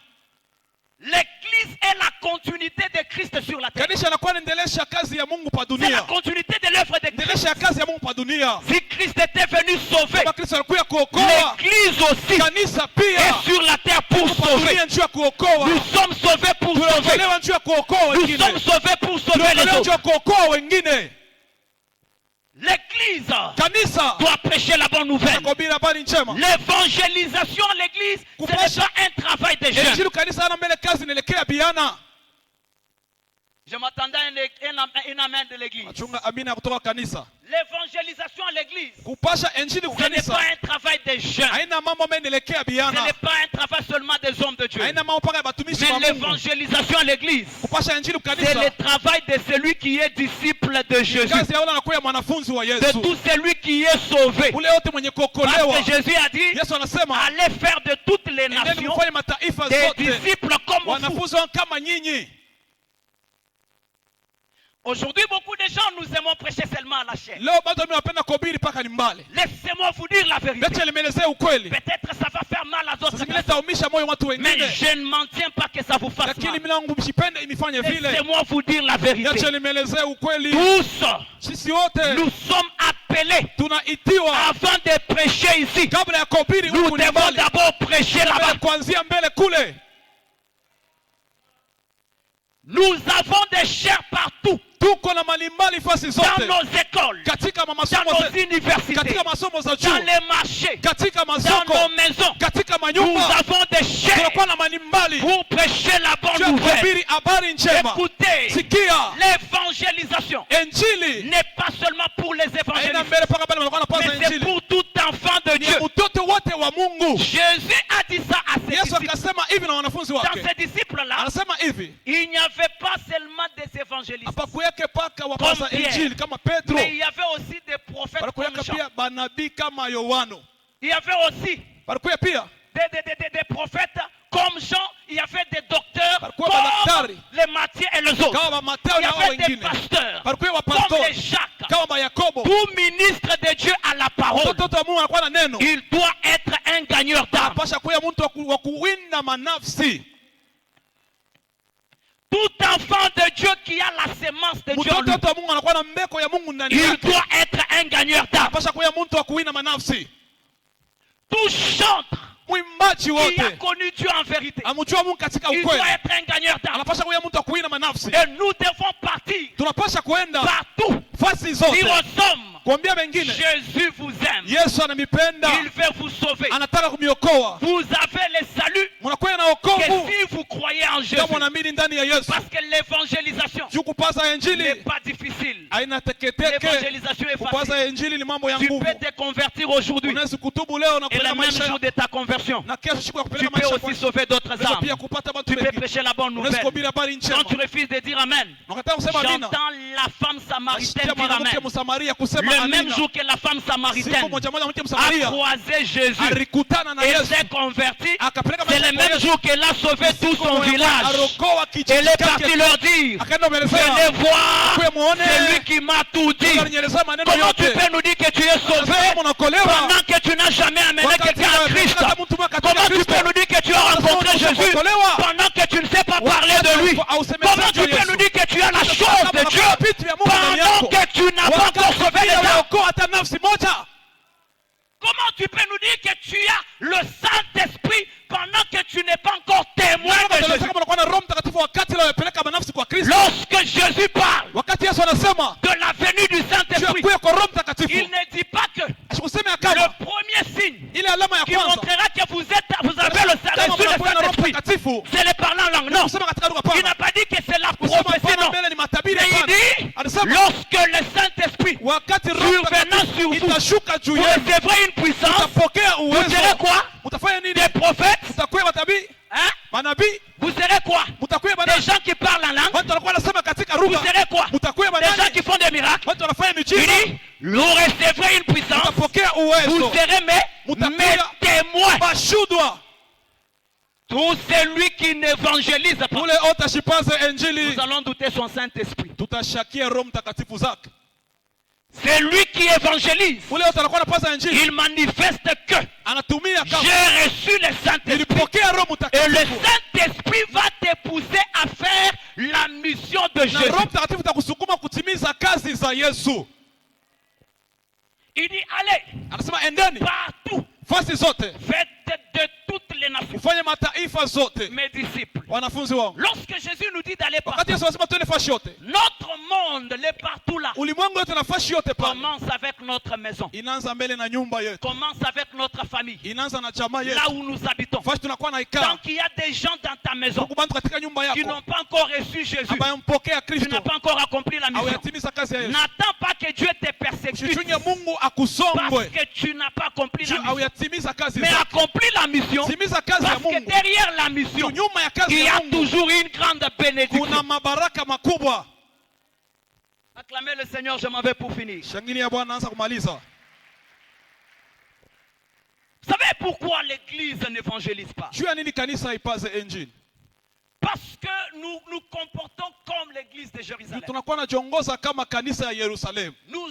L'église est la continuité de Christ sur la terre. Kanisa anakuwa anaendelesha kazi ya Mungu pa C'est la dunia, continuité de l'œuvre de Christ. endelesha kazi ya Mungu pa dunia. Si Christ était venu sauver, Kama Kristo alikuja kuokoa, l'église aussi kanisa pia est sur la terre pour pa sauver. dunia njoo ya kuokoa. Nous sommes sauvés pour sauver. Tunaokolewa njoo ya kuokoa Nous wengine, sommes sauvés pour sauver les tunaokolewa njoo autres. ya kuokoa wengine. L'église Kanisa doit prêcher la bonne nouvelle. kuhubiri habari njema. L'évangélisation à l'église, ce n'est pas un travail de jeunes. Injili kanisa ana mbele kazi inaelekea biana. Je m'attendais à un amen de l'église. Achunga amina kutoka kanisa. L'évangélisation à l'église, Kupasha injili ce n'est kukanisa pas un travail de jeunes. haina mambo mengi inaelekea Ce biana. n'est pas un travail seulement des hommes de Dieu. Haina mambo paka ya batumishi Mais wa Mungu. l'évangélisation à l'église, Kupasha injili c'est kanisa le travail de celui qui est disciple de Jésus. kazi ya yule anakuwa mwanafunzi wa De Yesu. tout celui qui est sauvé. Ule yote mwenye Parce kuokolewa. que Jésus a dit, Yesu anasema allez faire de toutes les endeni nations mfanye mataifa des zote disciples comme vous. wanafunzi wangu kama nyinyi. Aujourd'hui, beaucoup de gens, nous aimons prêcher seulement à la chair. Leo bado mimi napenda kuhubiri paka ni mbali. Laissez-moi vous dire la vérité. Acha nimelezea ukweli. Peut-être ça va faire mal à d'autres Sasa personnes. taumisha moyo watu Mais wengine. je ne m'en tiens pas que ça vous fasse Lakini mal. mimi nangu msipende inifanye vile. Laissez-moi vous dire la vérité. Acha nimelezea ukweli. Tous, Sisi wote nous sommes appelés tunaitiwa avant de prêcher ici. kabla ya kuhubiri Nous huku ni devons mbali. d'abord prêcher Kabla là-bas. ya kuanzia mbele kule. Nous avons des chairs partout. Tuko na malimbali fasi Dans zote. nos écoles, Katika dans masomo nos zetu. universités, Katika masomo za dans juu. les marchés, Katika dans masoko. nos maisons. Katika Nous manyumba. avons des chairs Tunakuwa na malimbali. pour prêcher la bonne Juu ya nouvelle. kuhubiri habari njema. Écoutez, Sikia. l'évangélisation Injili n'est pas seulement pour les haina évangélistes, mbele paka pale wanakuwa mais wanapaza c'est injili. pour tout enfant de Ni Dieu. mtoto wote wa Mungu. Jésus a dit ça à ses Yesu disciples. akasema hivi na wanafunzi Dans wake. ces disciples-là, Anasema hivi. il n'y avait pas seulement des évangélistes, Hapakuweke paka wapaza Comme Pierre. injili kama Petro. mais il y avait aussi des prophètes Palikuweka comme Jean. pia banabii kama Yohano. Il y avait aussi Palikuwa pia des prophètes comme Jean. Il y avait des docteurs Palikuwa comme madaktari les Matthieu et les autres. kama Mateo Il y na hao avait des wengine. pasteurs Palikuwa comme wapastori les Jacques. kama Yakobo. Tout ministre de Dieu à la parole, Mtoto wa Mungu anakuwa na neno. il doit être un gagneur d'âme. Anapasha kuwa mtu wa kuwinda manafsi. Tout enfant de Dieu qui a la sémence de Dieu en lui, Mtoto wa Mungu anakuwa na mbeko ya Mungu ndani il yake. doit être un gagneur d'âme. Anapasha kuwa mtu wa kuwinda manafsi. Tout chantre Mwimbaji qui a wote connu Dieu en vérité, amjua Mungu katika il doit ukweli. être un gagneur d'âme. Anapasha kuwa mtu wa kuwinda manafsi. Et nous devons partir Tunapasha kuenda partout, fasi dire zote aux hommes, kuambia wengine Jésus vous aime, Yesu ananipenda, il veut vous sauver. anataka kumiokoa. Vous avez le salut Mnakuwa na que wokovu si vous croyez en Jésus. kama unaamini ndani ya Yesu. Parce que l'évangélisation Juu kupaza n'est injili pas difficile. haina teketeke. L'évangélisation est facile. Kupaza injili ni mambo ya Tu nguvu. peux te convertir aujourd'hui. Unaweza kutubu leo na Et le kupeleka même maisha jour de ta conversion, na kesho siku ya tu kupeleka peux maisha aussi sauver d'autres Unaweza âmes. pia kupata watu Tu peux wengi. prêcher la bonne Unaweza nouvelle. kuhubiri habari njema. Quand tu refuses de dire Amen, Unakataa kusema amina. j'entends la femme samaritaine Nasikia dire mwanamke Amen. Msamaria kusema Le même amina. jour que la femme Siku samaritaine moja moja mwanamke a Msamaria croisé Jésus alikutana na et Yesu s'est converti, akapeleka c'est maisha le même jour qu'elle a sauvé tout son village, arokoa kijiji elle est chake. partie leur dire, Akaenda mbelezea, venez voir Kwe muone. celui qui m'a tout dit. Akanielezea maneno Comment tu yote. peux nous dire que tu es sauvé Anasema unaokolewa pendant que tu n'as jamais amené wakati quelqu'un à Christ? hata mtu mmoja katika Comment tu Kristo. peux nous dire que tu as rencontré Anasema Jésus unaokolewa pendant que tu ne sais pas parler de lui? Comment tu peux nous dire que tu as la chose de Dieu pendant que tu n'as pas encore sauvé les gens? Hajaokoa hata nafsi moja. Comment tu peux nous dire que tu as le Saint-Esprit pendant que tu n'es pas encore témoin de Jésus? Kama unakuwa na Roho Mtakatifu wakati leo unapeleka manafsi kwa Kristo. Lorsque Jésus parle Wakati Yesu anasema de la venue du Saint-Esprit, kuja kwa Roho Mtakatifu, il ne dit pas que asikuseme ya le kama premier signe ile alama ya qui kwanza montrera que vous avez le kama reçu le mnakuwa na Roho Saint-Esprit, Mtakatifu, c'est le parler en langue. Non, kusema katika lugha il pana. n'a pas dit que c'est la Kusema prophétie, pana non. mbele ni matabiri Mais il hapana. dit, Anasema lorsque le Saint-Esprit wakati Roho survenant Mtakatifu sur vous, itashuka juu vous yenu, recevrez une puissance, utapokea vous serez uwezo. quoi? Utafanya nini? Des prophètes, Utakuwa matabii, hein? manabii, Vous serez quoi? mtakuwa Des manabii. gens qui parlent en langue, Watu wanakuwa wanasema katika vous lugha. serez quoi? Mtakuwa Des gens manabii. qui font des miracles, Watu wanafanya il miujiza. dit, vous recevrez une puissance, Utapokea vous uwezo. serez mes témoins. Bashudwa. Tout celui qui n'évangélise pas, Ule otashipaze injili. nous allons douter son Saint-Esprit. Tutashakia Roho Mtakatifu zake. C'est lui qui évangélise. Ule anakuwa anapaza injili. Il manifeste que Anatumia kama j'ai reçu le Saint-Esprit. nilipokea Roho Et le Mtakatifu. Saint-Esprit va t'épouser à faire la mission de Na Jésus. Roho Mtakatifu atakusukuma kutimiza kazi za Yesu. Il dit, allez, Anasema endeni partout, fasi zote, faites de toutes les nations ufanye mataifa zote mes disciples. wanafunzi wangu. Lorsque Jésus nous dit d'aller Wakati partout, Yesu anasema twende fasi yote, notre monde, les partout là, ulimwengu yote na fasi yote pale. commence avec notre maison, Inaanza mbele na nyumba yetu. commence avec notre famille, Inaanza na jamaa yetu. là où nous habitons. Fasi tunakuwa na Tant ikaa. qu'il y a des gens dans ta maison Huku bantu katika nyumba qui yako n'ont pas encore reçu Jésus, ambaye mpokea tu n'as Kristo pas encore accompli la au mission. yatimiza kazi ya Yesu. N'attends pas que Dieu te persécute Usichunye Mungu parce akusongwe que tu n'as pas accompli la au mission. yatimiza kazi Mais zake. accomplis la mission Timiza kazi ya parce que Mungu. derrière la mission, Nyuma ya kazi il y ya a Mungu toujours une grande bénédiction. kuna mabaraka makubwa. Acclamez le Seigneur, je m'en vais pour finir. Shangilia Bwana, anza kumaliza. Vous savez pourquoi l'Église n'évangélise pas? Juu ya nini kanisa haipaze injili? Parce que nous nous comportons comme l'Église de Jérusalem. Tunakuwa najiongoza kama kanisa ya Yerusalemu. Nous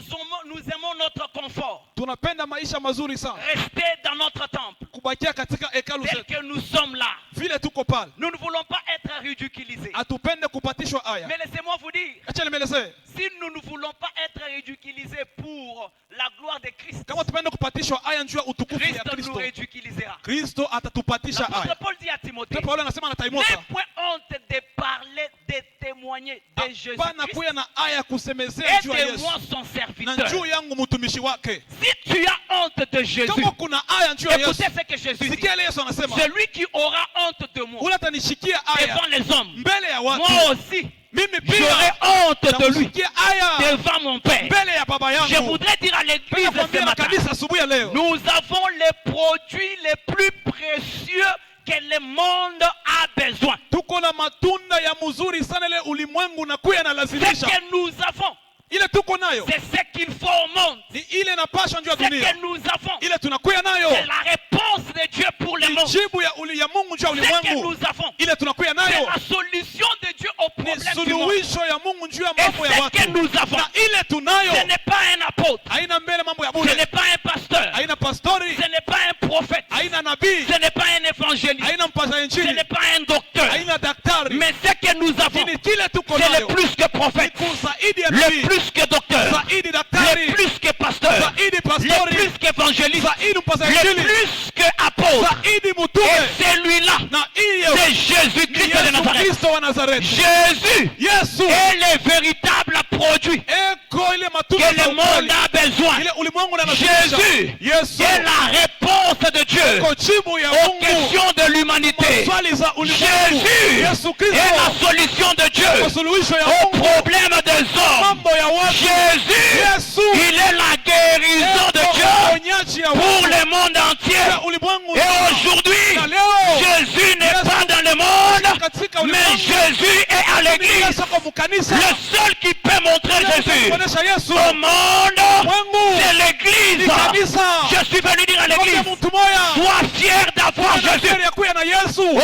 aimons notre confort. Tunapenda maisha mazuri sana. Rester dans notre temple, Kubakia katika hekalu tel zetu. que nous sommes là. Vile tuko pale. Nous ne voulons pas être ridiculisés. Atupende kupatishwa aya. Mais laissez-moi vous dire, Acha nimelezee. si nous ne voulons pas être ridiculisés pour la gloire de Christ, Kama tupende kupatishwa aya njuu ya utukufu ya Christ nous Kristo. ridiculisera. Kristo atatupatisha L'apôtre aya. Paul dit à Timothée, Paulo anasema na n'aie Timotheo. point honte de parler, de témoigner de Jésus Bana Christ kuya na aya kusemezea et juu ya de Yesu. moi son Na serviteur. juu yangu mtumishi wake. Si tu as honte de Jésus, Kama kuna aya juu ya Yesu. écoutez ce que Jésus dit. Sikia ile Yesu anasema. Celui qui aura honte de moi Ule atanishikia aya devant les hommes, mbele ya watu. moi aussi, Mimi j'aurai pia honte de lui namshikia aya devant mon Père. mbele ya baba Je yangu. voudrais dire à l'église Penda ce kuambia na matin, kanisa asubuhi ya leo. nous avons les produits les plus précieux que le monde a besoin. Tuko na matunda ya mzuri sana ile ulimwengu na kuya na Ce lazimisha. que nous avons, Ile tuko nayo. c'est ce qu'il faut au monde. Ni ile napasha njuu ya Ce dunia. que nous avons, Ile tunakuya nayo. c'est la réponse de Dieu pour le Ni monde. Ce jibu ya Mungu njuu ya que ulimwengu. nous avons, Ile tunakuya c'est nayo. la solution de Dieu au Ni problème du monde. suluhisho ya Mungu njuu ya Et mambo ya ce watu. que nous avons, Na ile tunayo ce n'est pas un apôtre, haina mbele mambo ya ce bure. n'est pas un pasteur, Haina pastori, ce n'est pas un prophète, haina nabii, ce n'est pas un évangéliste, haina mpaza ce injili, n'est pas un docteur. haina daktari. Mais ce que nous avons, Ni kile tuko c'est nayo. le plus que prophète, Ni zaidi ya le nabii, plus que docteur, zaidi le daktari, plus que pasteur, zaidi le pastori, plus qu'évangéliste, zaidi mpaza le injili, plus que apôtre. zaidi Et mtume. celui-là, Na hiyo c'est ni Jésus-Christ de Yesu Nazareth. Kristo wa Nazareti. Jésus Yesu est le véritable produit eko ile matunda que za le monde ukweli. a besoin. Ile ulimwengu unalazimisha. Jésus Yesu est la réponse de Dieu eko jibu ya aux Mungu. questions de l'humanité. Swali za ulimwengu. Jésus Yesu est Kristo la solution de eko Dieu suluhisho ya aux Mungu. problèmes des hommes. Mambo ya watu. Jésus, Yesu il est la guérison de eko Dieu uponyaji ya pour watu. le monde entier. Ya ulimwengu. Et aujourd'hui, Na leo Jésus n'est pas dans le monde, katika mais ulimwengu. Jésus est à l'église. Yesu ako mukanisa. Le seul qui peut montrer Jésus Kuonesha Yesu. au monde, Mungu. c'est l'église. Ni kanisa. Je suis venu dire à Mwambie l'église, mtu moya. sois fier d'avoir Jésus. Heri ya kuya na Yesu. Oh,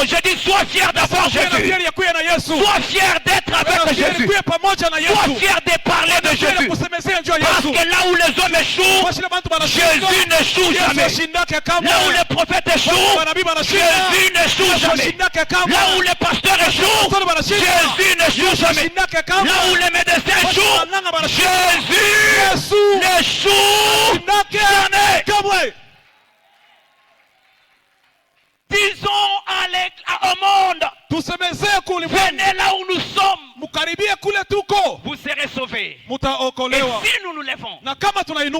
je dis sois fier d'avoir Jésus. Sois fier d'être avec Jésus. Sois fier de parler de Jésus. Parce que là où les hommes échouent, Jésus n'échoue jamais. Là où les prophètes échouent, Jésus n'échoue jamais. Là où les pasteurs échouent, Jésus n'échoue jamais. Là où les médecins échouent, Jésus n'échoue jamais. Disons au monde, venez là où nous sommes, vous serez sauvés. Et si nous nous levons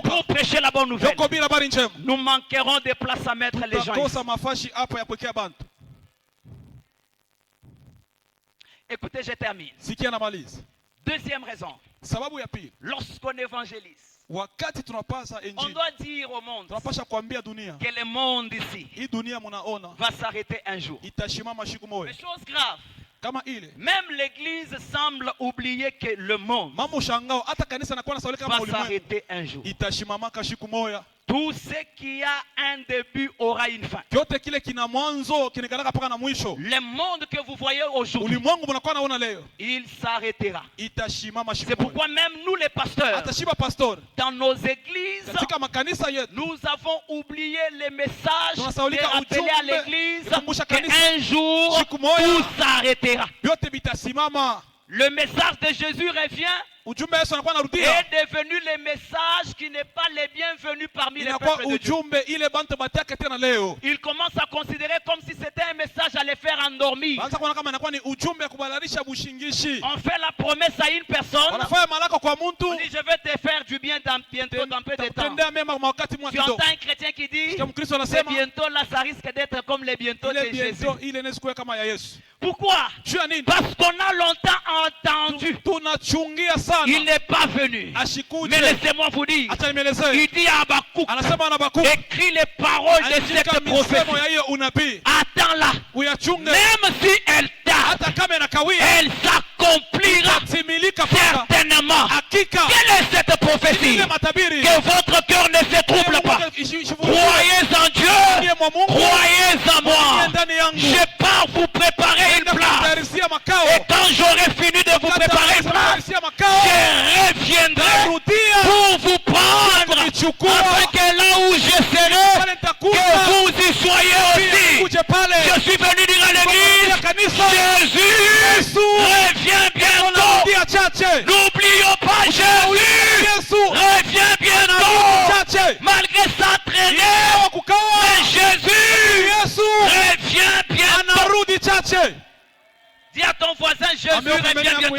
pour prêcher la bonne nouvelle, nous manquerons de place à mettre les gens ici. Écoutez, je termine. Deuxième raison, lorsqu'on évangélise, on doit dire au monde que le monde ici va s'arrêter un jour. Mais chose grave, même l'église semble oublier que le monde va s'arrêter un jour. Tout ce qui a un début aura une fin. Le monde que vous voyez aujourd'hui, il s'arrêtera. C'est pourquoi même nous les pasteurs, dans nos églises, nous avons oublié les messages de rappeler à l'église qu'un jour tout s'arrêtera. Le message de Jésus revient est devenu le message qui n'est pas le bienvenu parmi les peuples de Dieu. Il commence à considérer comme si c'était un message à les faire endormir. On fait la promesse à une personne. On dit je vais te faire du bien bientôt dans peu de temps. Tu entends un chrétien qui dit c'est bientôt là ça risque d'être comme les bientôt de Jésus. Pourquoi? Parce qu'on a longtemps entendu. Il n'est pas venu. Mais laissez-moi vous dire. Il dit à Habakkuk, écris les paroles de cette prophétie. Attends-la. Même si elle tarde, elle s'accomplira certainement. Quelle est cette prophétie? Que votre cœur ne se trouble pas. Croyez en Dieu. Croyez en moi. Je pars vous préparer une place. Et quand j'aurai fini de vous préparer une place, je reviendrai pour vous prendre, afin que là où je serai, que vous y soyez aussi. Je suis venu dire à l'église, Jésus revient bientôt. N'oublions pas, Jésus revient bientôt. Malgré sa traînée, mais Jésus revient bientôt. Dis à ton voisin, Jésus revient bientôt.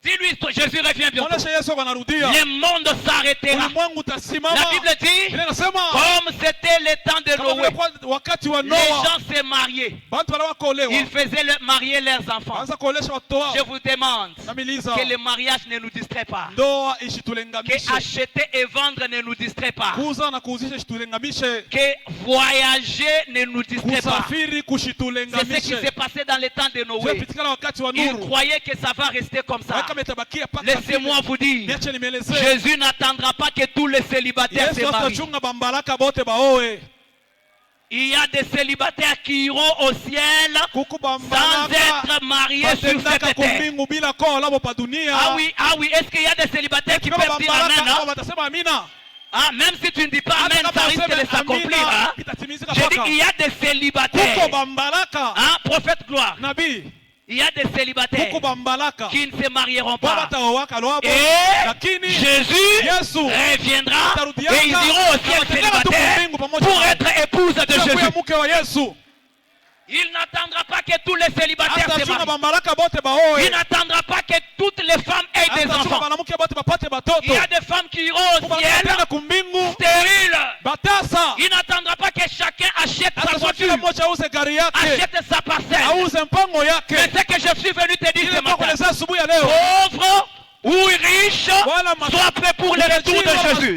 Dis-lui, Jésus revient bientôt. Le monde s'arrêtera. La Bible dit, comme c'était le temps de Noé, les gens se mariaient. Ils faisaient marier leurs enfants. Je vous demande que le mariage ne nous distrait pas. Que acheter et vendre ne nous distrait pas. Que voyager ne nous distrait pas. C'est ce qui s'est passé dans le temps de Noé. Ils croyaient que ça va rester comme ça. Laissez-moi vous dire, Jésus n'attendra pas que tous les célibataires se marient. Il y a des célibataires qui iront au ciel sans être mariés sur cette terre. Ah oui, est-ce qu'il y a des célibataires qui peuvent dire Amen? Ah, même si tu ne dis pas Amen, ça risque de s'accomplir. Hein? J'ai dit qu'il y a des célibataires. Hein? Prophète gloire. Il y a des célibataires qui ne se marieront pas. Et Jésus reviendra et ils iront au ciel célibataire pour être épouse de Jésus. Il n'attendra pas que tous les célibataires se marient. Il n'attendra pas que toutes les femmes aient des enfants. Il y a des femmes qui iront au ciel stériles. Il n'attendra pas que chacun achète sa voiture, achète sa parcelle. Mais ce que je suis venu te dire ce matin, pauvre ou riche, sois prêt pour le retour de Jésus.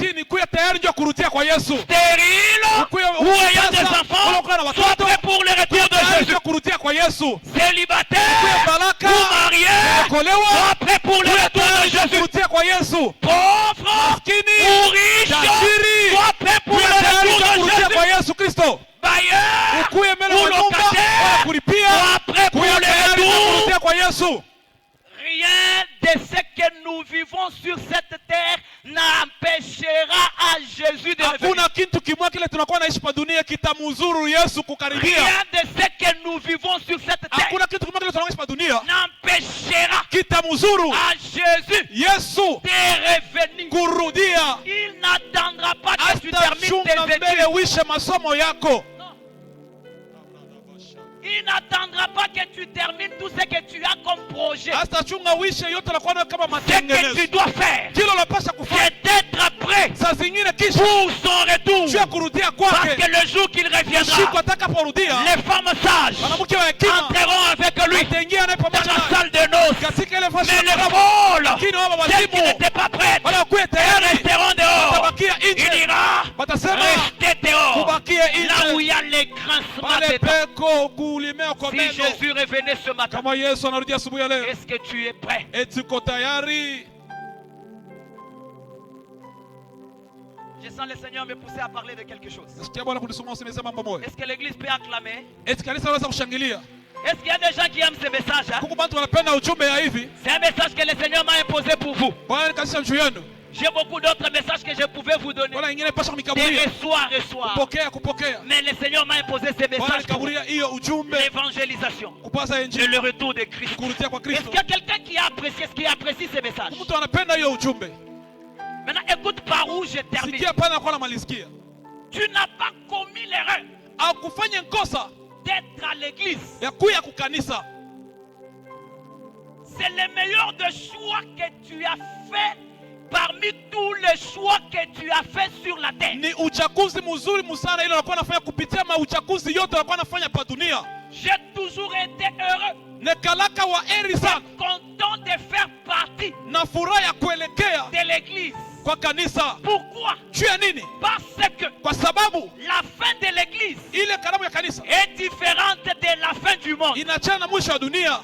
Stérile ou ayant des enfants, sois prêt pour le retour de Jésus. Célibataire ou marié, sois prêt pour le retour de Jésus. Pauvre ou riche, sois prêt pour le retour de Jésus. Bailleur kitu kimwa kile tunakuwa naishi pa dunia kitamuzuru Yesu kukaribia. Rien de ce que nous vivons sur cette terre Hakuna kitu kimwa kile tunaishi pa dunia n'empêchera kitamuzuru à Jésus Yesu de revenir. kurudia. Il n'attendra pas que tu termines Atachunga tes mbele études. uishe masomo yako. Il n'attendra pas que tu termines tout ce que tu as comme projet. Atachunga uishe yote la kuona kama Ce que matengenezo. tu dois faire, Kilo unapaswa kufanya. c'est d'être prêt Saa zingine kisha pour son retour. juu ya kurudia Parce kwake. que le jour qu'il Siku reviendra, atakaporudia, les femmes sages mwanamke wa hekima entreront avec lui ataingia naye dans pamoja la naye salle de noces. katika ile fasi Mais ya les karamu. folles, Lakini wao celles qui wazimu n'étaient pas prêtes, wala kuwe elles tayari resteront dehors. watabakia Il nje. dira, Watasema restez dehors. kubakie Là où nje. il y a les grincements Pale des dents. peko kulimea kwa Si meno. Jésus revenait ce matin, Kama Yesu anarudia asubuhi ya leo, est-ce que tu es prêt? eti uko tayari? Je sens le Seigneur me pousser à parler de quelque chose. Sikia Bwana kunisukuma usimeze mambo moja. Est-ce que l'église peut acclamer? Eti kanisa linaweza kushangilia. Est-ce qu'il y a des gens qui aiment ce message? Hein? Kuku bantu wanapenda ujumbe ya hivi. C'est un message que le Seigneur m'a imposé pour vous. Bwana kanisa juu yenu. J'ai beaucoup d'autres messages que je pouvais vous donner. Bwana ingine pasha Des mikaburia. reçoirs. Kupokea. Mais le Seigneur m'a imposé ce Bwana message pour nikaburia hiyo ujumbe l'évangélisation kupaza et injili le retour de Christ. kurudia kwa Est-ce Kristo. qu'il y a quelqu'un qui apprécie ce message? Mtu anapenda hiyo ujumbe. Maintenant, écoute par où je termine. Sikia pana kwa malisikia. Tu n'as pas commis l'erreur Au kufanya kosa d'être à l'église. ya kuya kukanisa. C'est le meilleur des choix que tu as fait parmi tous les choix que tu as fait sur la terre. Ni uchaguzi mzuri msana ile unakuwa nafanya kupitia uchaguzi yote unakuwa nafanya pa dunia. J'ai toujours été heureux, Nekalaka wa eri sana content de faire partie na furaha ya kuelekea de l'église. kwa kanisa. Pourquoi? Juu ya nini? Parce que Kwa sababu la fin de l'église ile karamu ya kanisa est différente de la fin du monde. inachana na mwisho wa dunia.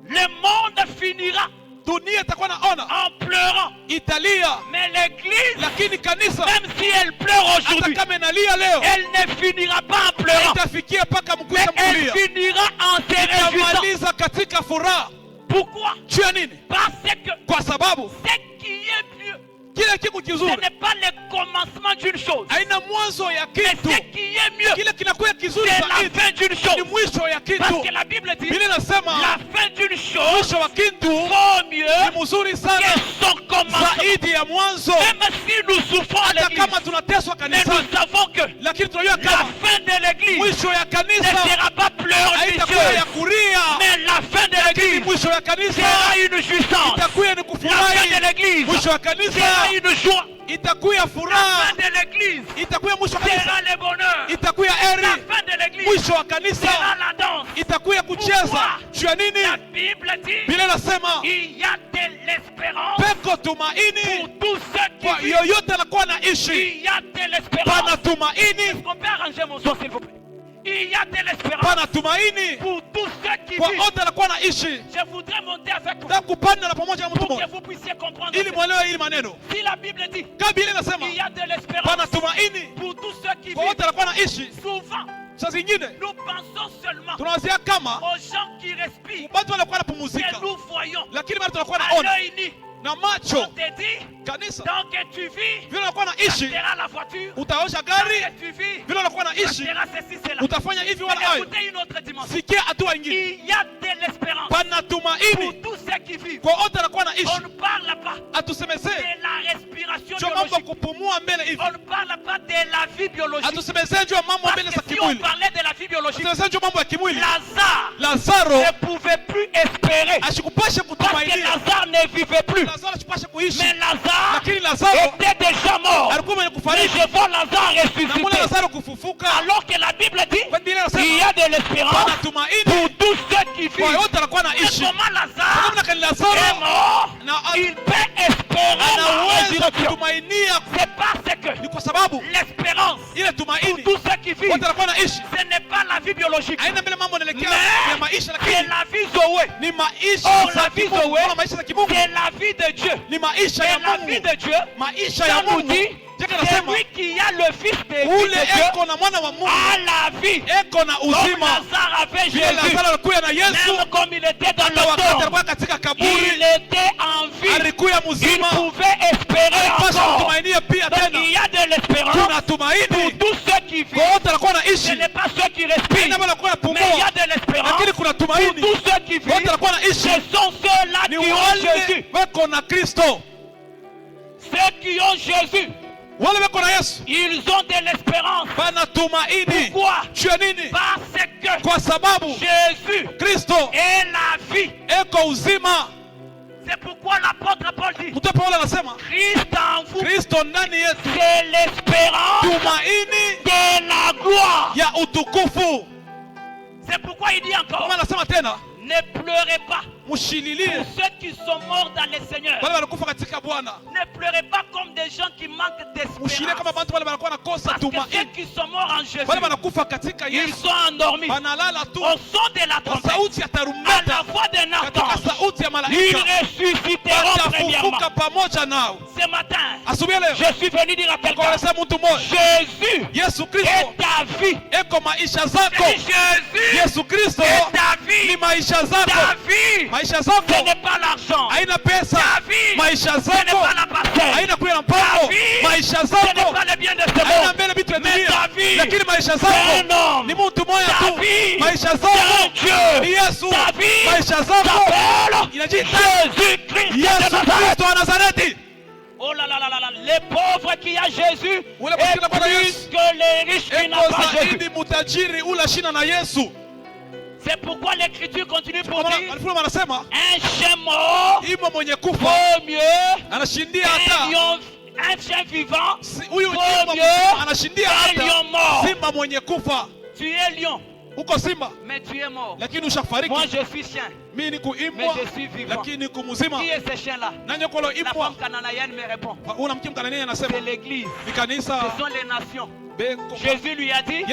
Le monde finira Dunia itakuwa naona en pleurant. italia, Mais l'église, lakini kanisa même si elle pleure hata aujourd'hui, kama inalia leo elle ne finira pas en pleurant. itafikia mpaka Mais mkwisha elle kulia, finira en se réjouissant. itamaliza katika furaha. Pourquoi? Juu ya nini? Parce que Kwa sababu ce qui est mieux, kile kitu ce kizuri n'est pas le commencement d'une chose, haina mwanzo ya mais kitu, ce qui est mieux, kile kinakuwa kizuri c'est la zaidi fin d'une ni chose. mwisho ya Parce kitu. que la Bible dit, Biblia inasema la fin d'une chose mwisho wa kitu vaut mieux ni mzuri que sana son commencement. zaidi ya mwanzo. Même si nous souffrons à Hata l'église, kama tunateswa mais nous kanisani, savons que lakini tunajua la kama fin de l'église mwisho ya ne kanisa sera pas haitakuwa ya pleurnicheuse, kulia, mais la fin de lakini l'église mwisho ya kanisa sera une jouissance. itakuwa ni La fin de kufurahi. l'église Mwisho wa kanisa sera une joie. itakuwa La fin furaha, de l'église itakuwa mwisho wa kanisa sera le bonheur. itakuwa La eri. fin de l'église Mwisho wa sera kanisa la danse. itakuwa kucheza. Juu ya La nini? Bible dit Biblia inasema il y a de l'espérance peko pour tumaini tous ceux kwa qui vivent. yoyote anakuwa naishi, Il y a de l'espérance. pana tumaini, Est-ce qu'on peut arranger mon son, s'il vous plaît? Il y a de l'espérance pana tumaini pour tous ceux qui kwa vivent. wote anakuwa naishi. Je voudrais monter avec vous Na kupanda na pamoja na mtu pour que mmoja vous puissiez comprendre. ili mwelewe hili maneno. Si la Bible dit Kama Biblia inasema il y a de l'espérance pana tumaini pour tous ceux qui kwa wote vivent, anakuwa naishi, souvent saa zingine nous pensons seulement tunawazia kama aux gens qui respirent, watu wanakuwa que wanapumzika, nous voyons lakini bado tunakuwa à naona l'œil nu. na On macho. te dit, Kanisa tant que tu vis, vile unakuwa tu naishi, achèteras la voiture. utaosha Tant gari. que tu vis, Vile unakuwa tu naishi, achèteras ceci, cela. utafanya hivi wala Mais hayo. écoutez une autre dimension. Sikia hatua ingine, Il y a de l'espérance pana pour tumaini tous ceux qui vivent. kwa wote anakuwa On naishi. ne parle pas Atusemezee de la respiration juu ya mambo ya biologique. kupumua mbele hivi, On ne parle pas de la vie biologique. atusemezee juu ya mambo Parce mbele que za si on kimwili, parlait de la vie biologique, atusemezee juu ya mambo ya kimwili. Lazare Lazaro ne pouvait plus espérer. ashikupashe Parce que kutumainia, Lazare ne vivait plus. Lazaro ashikupashe kuishi, Mais Lazare lakini Lazaro était déjà mort. alikuwa mwenye Mais kufariki. je vois Lazare Na mwana ressuscité. Lazaro kufufuka, Alors que la Bible dit kwa Biblia il y inasema a de l'espérance pana pour tumaini tous ceux qui kwa vivent. wote anakuwa Et naishi. comment Lazare Kama kani est Lazaro mort, na il peut espérer la anaweza résurrection. kutumainia, C'est parce que ni kwa sababu l'espérance ile pour tumaini tous ceux qui vivent, wote anakuwa naishi. ce n'est pas la vie biologique, Haina mbele mambo yanaelekea Mais ya maisha, c'est lakini la vie Zoé. ni maisha Oh, za la vie kimungu. Zoé, Ona maisha za kimungu c'est la vie de Dieu. ni maisha Et ya la Mungu, vie de Dieu, maisha ya ça nous Mungu. dit, Jeka c'est nasema lui qui a le Fils de ule Dieu eko na mwana wa Mungu a la vie. eko na Comme uzima. Lazare avait Vile Jésus, Lazaro alikuya na Yesu, même comme il était dans hata le wakati tombe, alikuwa katika il kaburi était en vie. alikuya Il mzima, pouvait espérer alipasha encore. kutumainia pia Donc tena. il y a de l'espérance Kuna Pour tous ceux qui vivent, ce n'est pas ceux qui respirent, mais il y a de l'espérance. Pour tous ceux qui vivent, ce sont ceux-là qui ont Jésus. Ceux qui ont Jésus, ils ont de l'espérance. Pourquoi? Parce que Jésus est la vie. C'est pourquoi l'apôtre Paul dit, Christ en vous, c'est l'espérance de la gloire. C'est pourquoi il dit encore, ne pleurez pas pour ceux qui sont morts dans le Seigneur. Ne pleurez pas comme des gens qui manquent d'espérance. Parce que ceux qui sont morts en Jésus, ils sont endormis au son de la trompette, à la voix d'un archange. Ils ressusciteront premièrement. Ce matin, je suis venu dire à quelqu'un, Jésus est ta vie. Jésus est ta vie. Ta vie, ce n'est pas l'argent. Ta vie, ce n'est pas la parcelle. Ta vie, ce n'est pas le bien de ce monde. Mais ta vie, c'est un homme. Ta vie, c'est un Dieu. Ta vie s'appelle Jésus-Christ de Nazareth. Oh là là là là, les pauvres qui ont Jésus est plus que les riches qui n'ont pas Jésus. C'est pourquoi l'écriture continue pour dire un chien mort vaut mieux un chien vivant vaut mieux un lion mort. Tu es lion, mais tu es mort. Moi je suis chien, mais je suis vivant. Qui est ce chien-là? La femme cananéenne me répond, c'est l'église, ce sont les nations. Jésus lui a dit,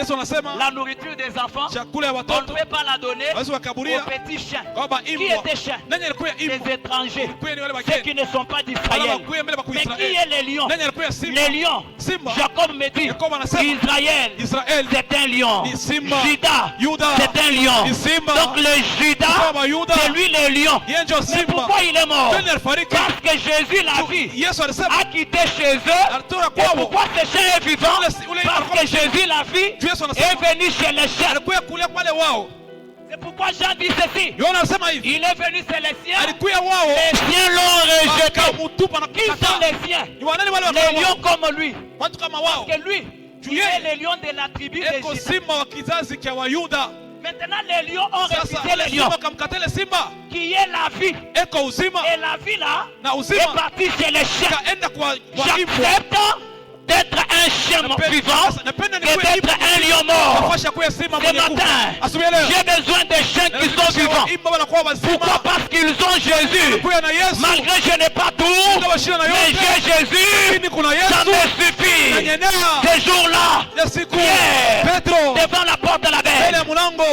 la nourriture des enfants, on ne peut pas la donner aux petits chiens. Qui étaient chiens? Les étrangers, ceux qui ne sont pas d'Israël. Mais qui est les lions? Les lions, Jacob me dit, Israël, c'est un lion. Judas, c'est un lion. Donc le Judas, c'est lui le lion. Mais pourquoi il est mort? Parce que Jésus, la vie, a quitté chez eux. Et pourquoi ce chien est vivant? Parce que Jésus, la vie, est venu chez les chiens. C'est pourquoi Jean dit ceci. Il est venu chez les siens. Les siens l'ont rejeté. Qui sont les siens? Les lions comme lui. Parce que lui, il est le lion de la tribu de Juda. Maintenant, les lions ont refusé les lions. Qui est la vie. Et la vie là est partie chez les chiens. J'accepte d'être un chien vivant et d'être un lion mort. Ce matin, j'ai besoin de chiens qui sont vivants. Pourquoi? Parce qu'ils ont Jésus. Malgré que je n'ai pas tout, mais j'ai Jésus, ça me suffit. Ces jours-là, Pierre, devant la porte de la belle,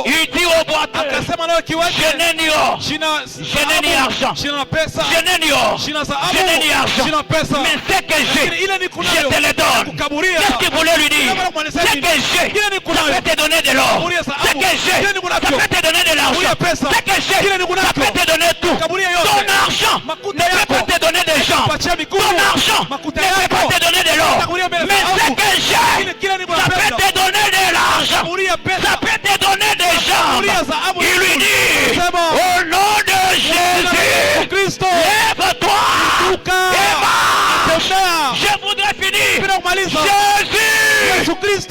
il dit au boiteux, je n'ai ni or, je n'ai ni argent, je n'ai ni or, je n'ai ni argent, mais ce que j'ai, je te le donne. Qu'est-ce qu'il voulait lui dire? Ce que j'ai, ça peut te donner de l'or. Ce que j'ai, ça peut te donner de l'argent. Ce que j'ai, ça peut te donner tout. Ton argent ne peut pas te donner des gens. Ton argent ne peut pas te donner de l'or. Mais ce que j'ai, ça peut te donner de l'argent. Ça peut te donner des gens. Il lui dit, au nom de Jésus, lève-toi et marche. Je voudrais finir. Jésus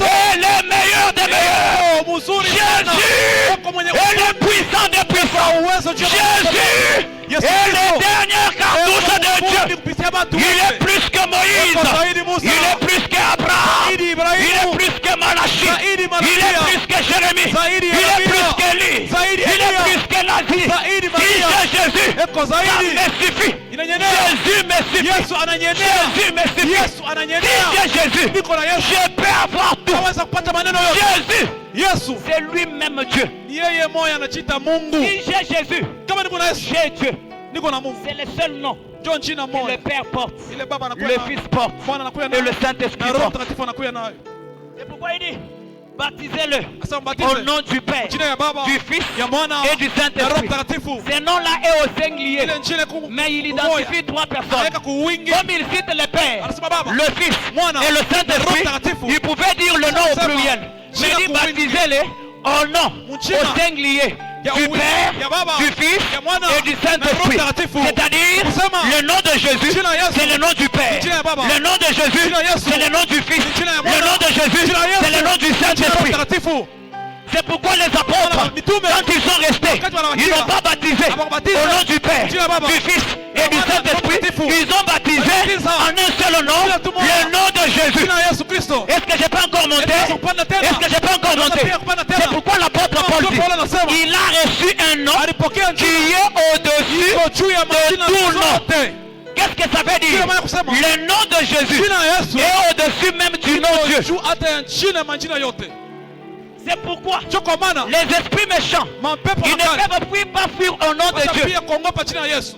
est le meilleur des meilleurs. Jésus est le puissant des puissants. Jésus est le dernier cartouche de Dieu. Il est plus que Moïse. Il est plus qu'Abraham. Il est plus que Malachie. Il est plus que Jérémie. Il est plus qu'Élie. Il est plus que Nazi. Si j'ai Jésus, ça me suffit. Jésus me suffit. Jésus me suffit. Si j'ai Jésus, je peux avoir tout. Jésus, c'est lui-même Dieu. Si j'ai Jésus, j'ai Dieu. C'est le seul nom que le Père porte, le Fils porte et le Saint-Esprit porte. C'est pourquoi il dit, Baptisez-le Asa au mbatize nom du Père, jina ya Baba du Fils ya Mwana et du na Roho Saint-Esprit. Mtakatifu. Ce nom-là est au singulier, Ile njile ku mais il identifie trois personnes. anaweka kuwingi. Comme il cite le Père, Anasema Baba, le Fils Mwana et le na Roho Saint-Esprit, Mtakatifu. il pouvait dire le nom au Sema, pluriel. Mais jina il dit kuwingi. baptisez-le au nom, Mjina au singulier, ya du uwingi, Père, ya Baba, du Fils ya Mwana et du na Roho Saint-Esprit. Mtakatifu. C'est-à-dire, Kusema, le nom de Jésus, jina Yesu, c'est le nom du Père. jina ya Baba, Le nom de Jésus, jina Yesu, c'est le nom du Fils. jina ya Le Mwana, nom de Jésus, jina Yesu, c'est le nom du jina ya Roho Saint-Esprit. Mtakatifu. C'est pourquoi les apôtres, mitume, quand ils sont restés, ils n'ont pas baptisé au nom du Père, du Fils et du Saint-Esprit. Ils ont baptisé en un seul nom, le nom de Jésus. Jina ya Yesu Kristo. Est-ce que j'ai pas encore monté? Est-ce que j'ai pas encore monté? C'est pourquoi l'apôtre Paul dit, il a reçu un nom Alipokea qui jina est au-dessus iko juu ya de majina tout nom. zote. Qu'est-ce que ça veut dire? Le nom de Jésus Jina ya Yesu est au-dessus même du nom de Dieu. juu hata ya jina majina yote. C'est pourquoi Ndio kwa maana les esprits méchants, mapepo ils ne makali peuvent pas fuir au nom de Dieu. watapia kuogopa jina ya Yesu.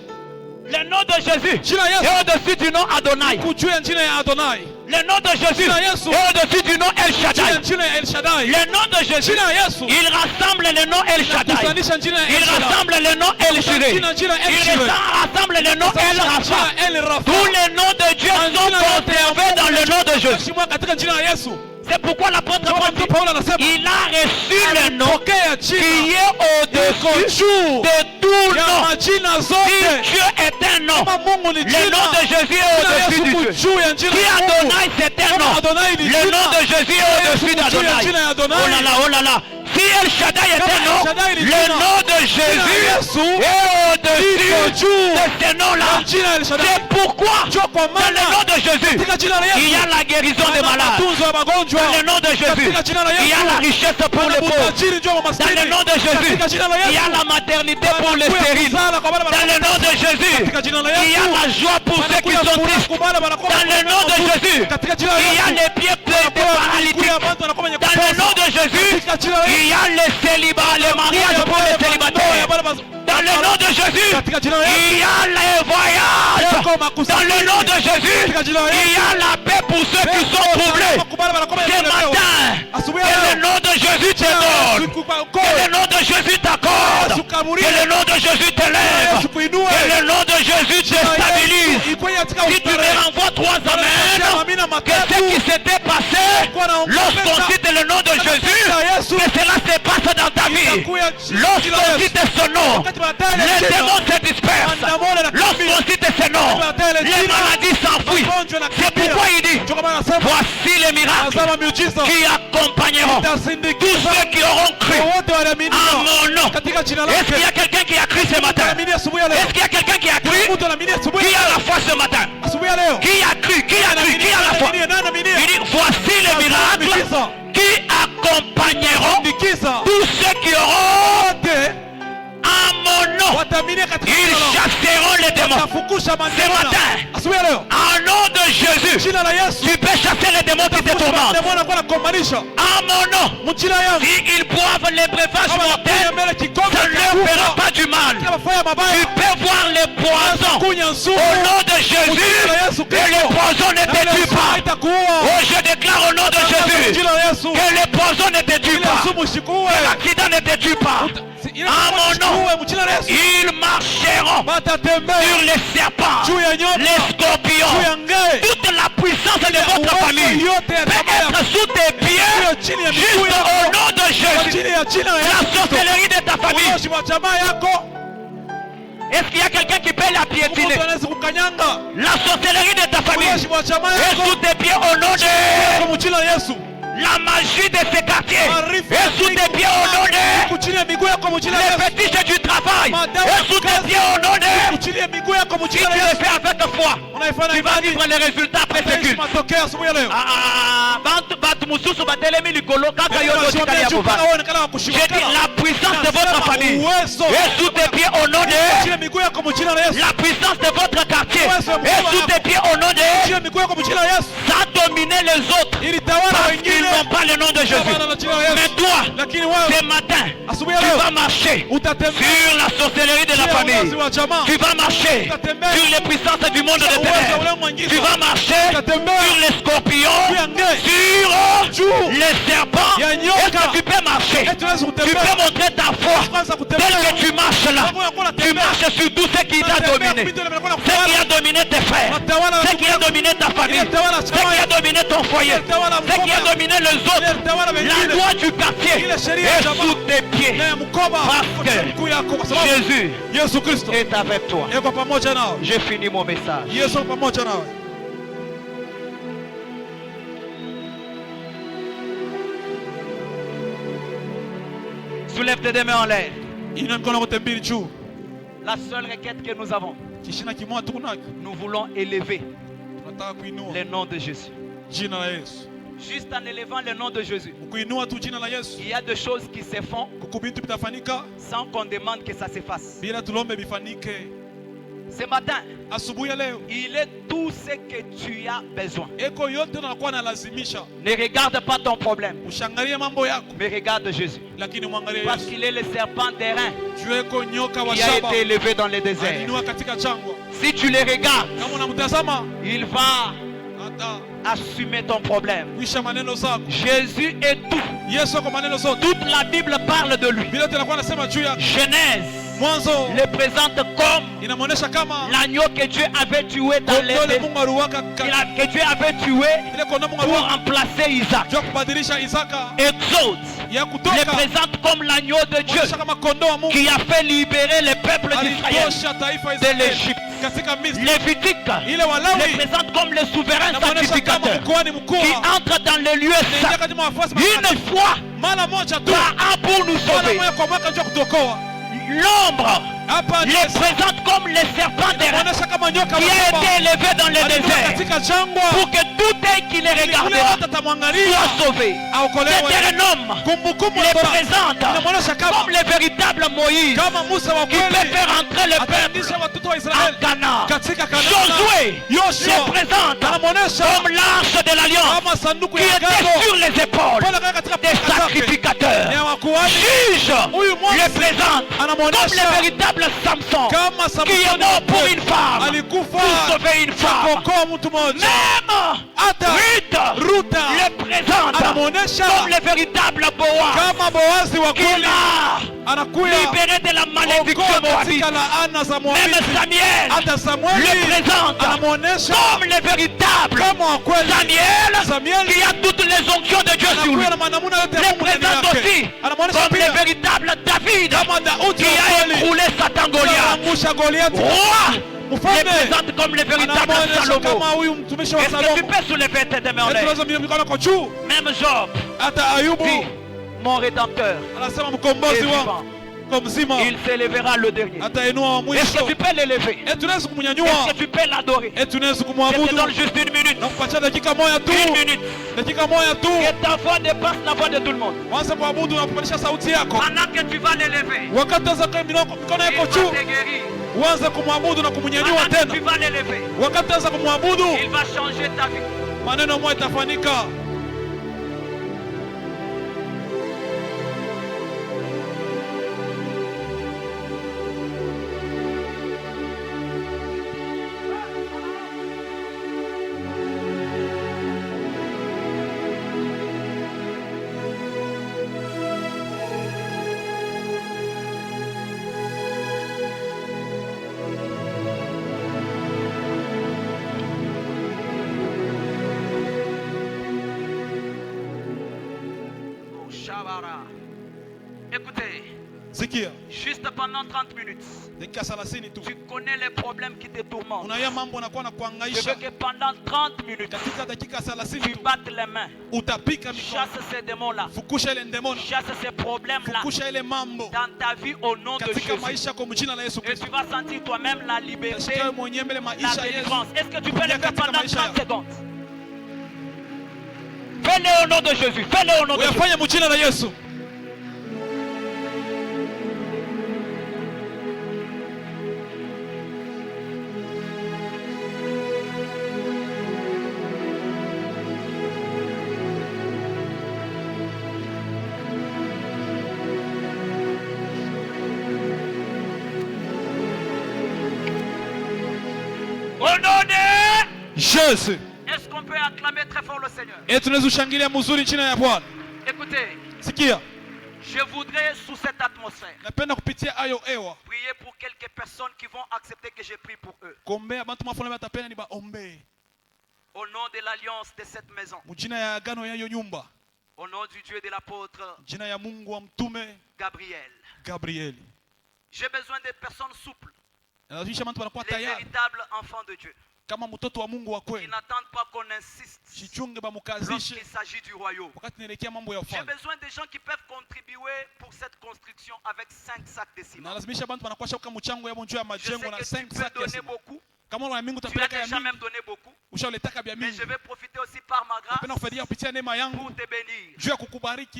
Le nom de Jésus Jina ya Yesu est au-dessus du nom Adonai. iko juu ya jina ya Adonai. Le nom de Jésus Jina Yesu est au-dessus du nom El jina ya Shaddai. jina ya El Shaddai. Le nom de Jésus, Jina ya Yesu il rassemble le nom El Shaddai. kusanisha jina ya Il El Shaddai. rassemble le nom El Shireh. Jina El Il Shireh. rassemble le nom El Rapha. Jina El Rafa. Tous les noms de Dieu sont conservés dans le nom de Jésus. Heshima katika jina ya Yesu. C'est pourquoi l'apôtre Ndio Paul dit, Paulo anasema il a reçu le nom pokea qui jina est au-dessus de tout ya nom. majina Si zote. Dieu est un nom, Kama Mungu ni le jina, nom de Jésus est jina ya au-dessus Yesu du Dieu. juu ya jina Si ya Mungu. Adonai c'est un nom, Adonai ni le jina. nom de Jésus est au-dessus d'Adonai. jina ya Adonai. Oh là là, oh là là. Si El Shaddai est un nom, Shaddai ni le jina. nom de Jésus Yesu est au-dessus juu de ces noms-là. jina El Shaddai. C'est pourquoi Ndio kwa dans le maana nom de Jésus, katika jina la il y Yesu a la guérison des malades. matunzo ya magonjwa. Dans le nom de Jésus, Katika jina la il y a la Yesu richesse pour les pauvres. utajiri juu ya Dans maskini. le nom de Jésus, Katika jina la il y a Yesu la maternité pour les wanakuya stériles. kuzala kwa wale Dans le nom de Jésus, Katika jina la il y a Yesu la joie pour ceux qui wanakuya sont furaha tristes. kwa wale wanakuwa Dans le nom de Jésus, katika jina la il y a Yesu les pieds pleins de paralytiques. Dans le nom de Jésus, katika jina la il y a les célibats, les mariages pour les célibataires. Dans le nom de Jésus, katika jina la Yesu il y a les voyages. Dans le nom de Jésus, il y a la paix pour ceux qui sont troublés. Ce matin, asubuhi que ya le nom de Jésus te donne. Que le nom de Jésus t'accorde. Que le nom de Jésus t'élève. Que le nom de Jésus te stabilise. Si tu me renvoies 3 amens, que ce qui s'était passé lorsqu'on cite le nom de Jésus, que cela se passe dans ta vie. Lorsqu'on cite ce nom, les démons se dispersent. Lorsqu'on cite ce nom, les maladies s'enfuient. C'est pourquoi il dit, voici les miracles qui accompagneront tous ceux qui auront cru à mon nom. Est-ce qu'il y a quelqu'un qui a cru ce matin? Est-ce qu'il y a quelqu'un qui a cru? Qui a la foi ce matin? Qui a cru? Qui a cru? Qui a la foi? Il dit, voici les miracles qui accompagneront tous ceux qui auront à mon nom. Ils chasseront les démons. Ce matin, en nom de Jésus, tu peux chasser les démons qui te tourmentent. À mon nom, s'ils boivent les breuvages mortels, ça ne leur fera pas du mal. Tu peux voir les poisons au nom de Jésus et les poisons ne te tuent pas. Oh, je déclare au nom de Jésus que les poisons ne te tuent pas, que l'accident ne te tue pas. À mon nom, ils marcheront sur les serpents, les scorpions. Toute la puissance de votre famille peut être sous tes pieds juste au nom de Jésus. La sorcellerie de ta famille. Est-ce qu'il y a quelqu'un qui peut la piétiner? La sorcellerie de ta famille est sous tes pieds au nom de... La magie de ces quartiers est sous tes pieds au nom de... Les fétiches du travail est sous tes pieds au nom de... Si tu le fais avec foi, tu vas vivre les résultats après ce culte. J'ai dit la puissance de votre famille est sous tes pieds au nom de... La puissance de votre quartier est sous tes pieds au nom de... Ça a dominé les autres parce qu'ils n'ont pas le nom de Jésus. Mais toi, ce matin, tu vas marcher sur la sorcellerie de la famille. Tu vas marcher sur les puissances du monde de ténèbres. Tu vas marcher sur les scorpions, sur les serpents, est-ce que tu peux marcher? Tu peux montrer ta foi. Dès que tu marches là, tu marches sur tout ce qui t'a dominé. Ce qui a dominé tes frères, ce qui a dominé ta famille, ce qui a dominé ton foyer, ce qui a dominé les autres. La loi du quartier est sous tes pieds. Parce que Jésus est avec toi. J'ai fini mon message. Soulève tes deux mains en l'air. La seule requête que nous avons, nous voulons élever le nom de Jésus. Juste en élevant le nom de Jésus, il y a des choses qui se font sans qu'on demande que ça se fasse. Ce matin, il est tout ce que tu as besoin. Ne regarde pas ton problème, mais regarde Jésus. Parce qu'il est le serpent d'airain qui a été élevé dans le désert. Si tu le regardes, il va assumer ton problème. Jésus est tout. Toute la Bible parle de lui. Genèse le présente comme l'agneau que Dieu avait tué dans les que Dieu avait tué pour remplacer Isaac. Exode le présente comme l'agneau de Dieu qui a fait libérer le peuple d'Israël de l'Égypte. Lévitique le présente comme le souverain sacrificateur qui entre dans le lieu saint une fois par an pour nous sauver. L'ombre le présente comme le serpent d'airain qui a été élevé dans le désert pour que tout œil qui le regardera soit sauvé. Deutéronome le présente comme le véritable Moïse qui peut faire entrer le peuple en Canaan. Josué le présente comme l'arche de l'alliance qui était sur les épaules des sacrificateurs. Juge le présente comme le véritable Samson qui est mort pour une femme, pour sauver une femme. Même Ruth le présente comme le véritable Boaz qui l'a libéré de la malédiction moabite. Même Samuel le présente comme le véritable Samuel qui a toutes les onctions de Dieu sur lui. Le présente aussi comme le véritable David qui a écroulé Satan Goliath. Roi le présente comme le véritable Salomon. Est-ce que tu peux soulever tes deux mains en l'air? Même Job dit, mon rédempteur est vivant. Il s'élèvera le dernier. Est-ce que tu peux l'élever? Est-ce que tu peux l'adorer? Je te donne juste une minute. Une minute. Que ta voix dépasse la voix de tout le monde. Pendant que tu vas l'élever, il va te guérir. Pendant que tu vas l'élever, il va changer ta vie. Écoutez, juste pendant 30 minutes, tu connais les problèmes qui te tourmentent. Je veux que pendant 30 minutes, tu battes les mains. Chasse ces démons-là. Chasse ces problèmes-là dans ta vie au nom de Jésus. Et tu vas sentir toi-même la liberté, la délivrance. Est-ce que tu peux le faire pendant 30 secondes? Fais-le au nom de Jésus. Fais-le au nom de Jésus. Au nom de Jésus. Est-ce qu'on peut peut acclamer très fort le Seigneur. Écoutez, je voudrais sous cette atmosphère prier pour quelques personnes qui vont accepter que je prie pour eux. Au nom de l'alliance de cette maison. Au nom du Dieu de l'apôtre Gabriel. J'ai besoin de personnes souples. Des véritables enfants de Dieu. Qui n'attendent pas qu'on insiste lorsqu'il s'agit du royaume. J'ai besoin de gens qui peuvent contribuer pour cette construction avec 5 sacs de ciment. Je sais que tu peux donner beaucoup. Tu as déjà même donné beaucoup. Mais je vais profiter aussi par ma grâce pour te bénir.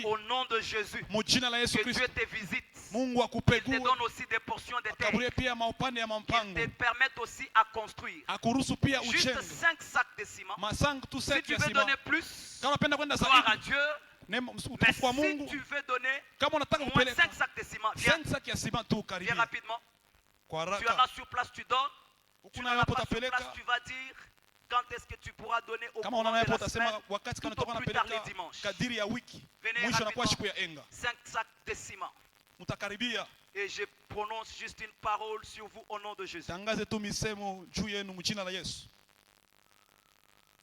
Au nom de Jésus. Que Dieu te visite. Il te donne aussi des portions de terre. Il te permet aussi à construire. Juste 5 sacs de ciment. Si tu veux donner plus, gloire à Dieu. Mais si tu veux donner moins 5 sacs de ciment, viens rapidement. Tu auras sur place, tu donnes. Tu n'auras pas sur place, tu vas dire quand est-ce que tu pourras donner au cours de la semaine, tout au plus tard les dimanches. Venez rapidement, 5 sacs de ciment. Et je prononce juste une parole sur vous au nom de Jésus.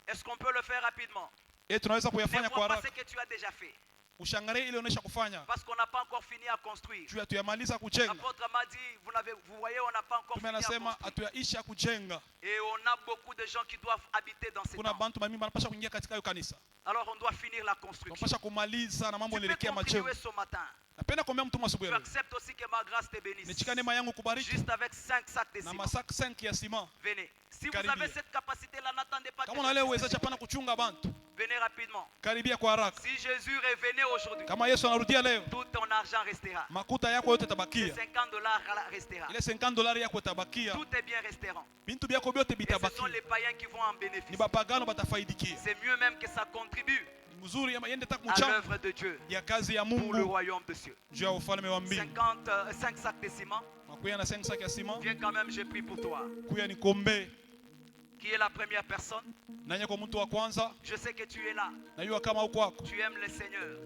Est-ce qu'on peut le faire rapidement? Ne vois pas ce que tu as déjà fait. Parce qu'on n'a pas encore fini à construire. L'apôtre m'a dit, vous voyez, on n'a pas encore fini à construire. Et on a beaucoup de gens qui doivent habiter dans ces temps. Alors on doit finir la construction. Tu peux contribuer ce matin. Tu acceptes aussi que ma grâce te bénisse. Juste avec 5 sacs de ciment. Venez. Si vous avez cette capacité-là, n'attendez pas que venez rapidement. Si Jésus revenait aujourd'hui, tout ton argent restera. Les $50 restera. Tout est bien resteront. Et ce sont les païens qui vont en bénéficier. C'est mieux même que ça contribue à l'œuvre de Dieu pour le royaume de Dieu. 5 sacs de ciment. Viens quand même, je prie pour toi. Qui est la première personne? Je sais que tu es là. Tu aimes le Seigneur.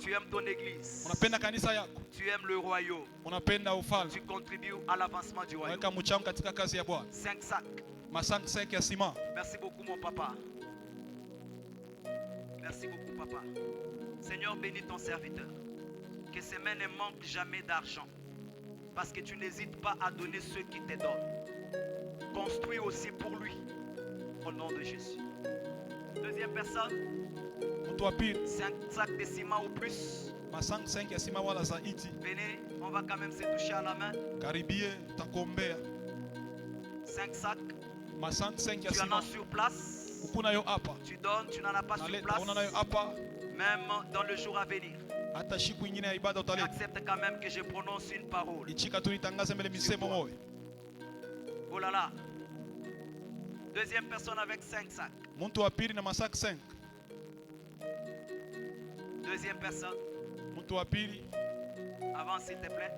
Tu aimes ton église. Tu aimes le royaume. Tu contribues à l'avancement du royaume. 5 sacs. Merci beaucoup mon papa. Merci beaucoup papa. Seigneur, bénis ton serviteur. Que ses mains ne manquent jamais d'argent. Parce que tu n'hésites pas à donner ceux qui te donnent. Construis aussi pour lui. Au nom de Jésus. Deuxième personne. 5 sacs de ciment ou plus. Venez, on va quand même se toucher à la main. 5 sacs. Tu en as sur place. Tu donnes, tu n'en as pas sur place. Même dans le jour à venir. Accepte quand même que je prononce une parole. Oh là là. Deuxième personne avec 5 sacs. Deuxième personne. Avance s'il te plaît.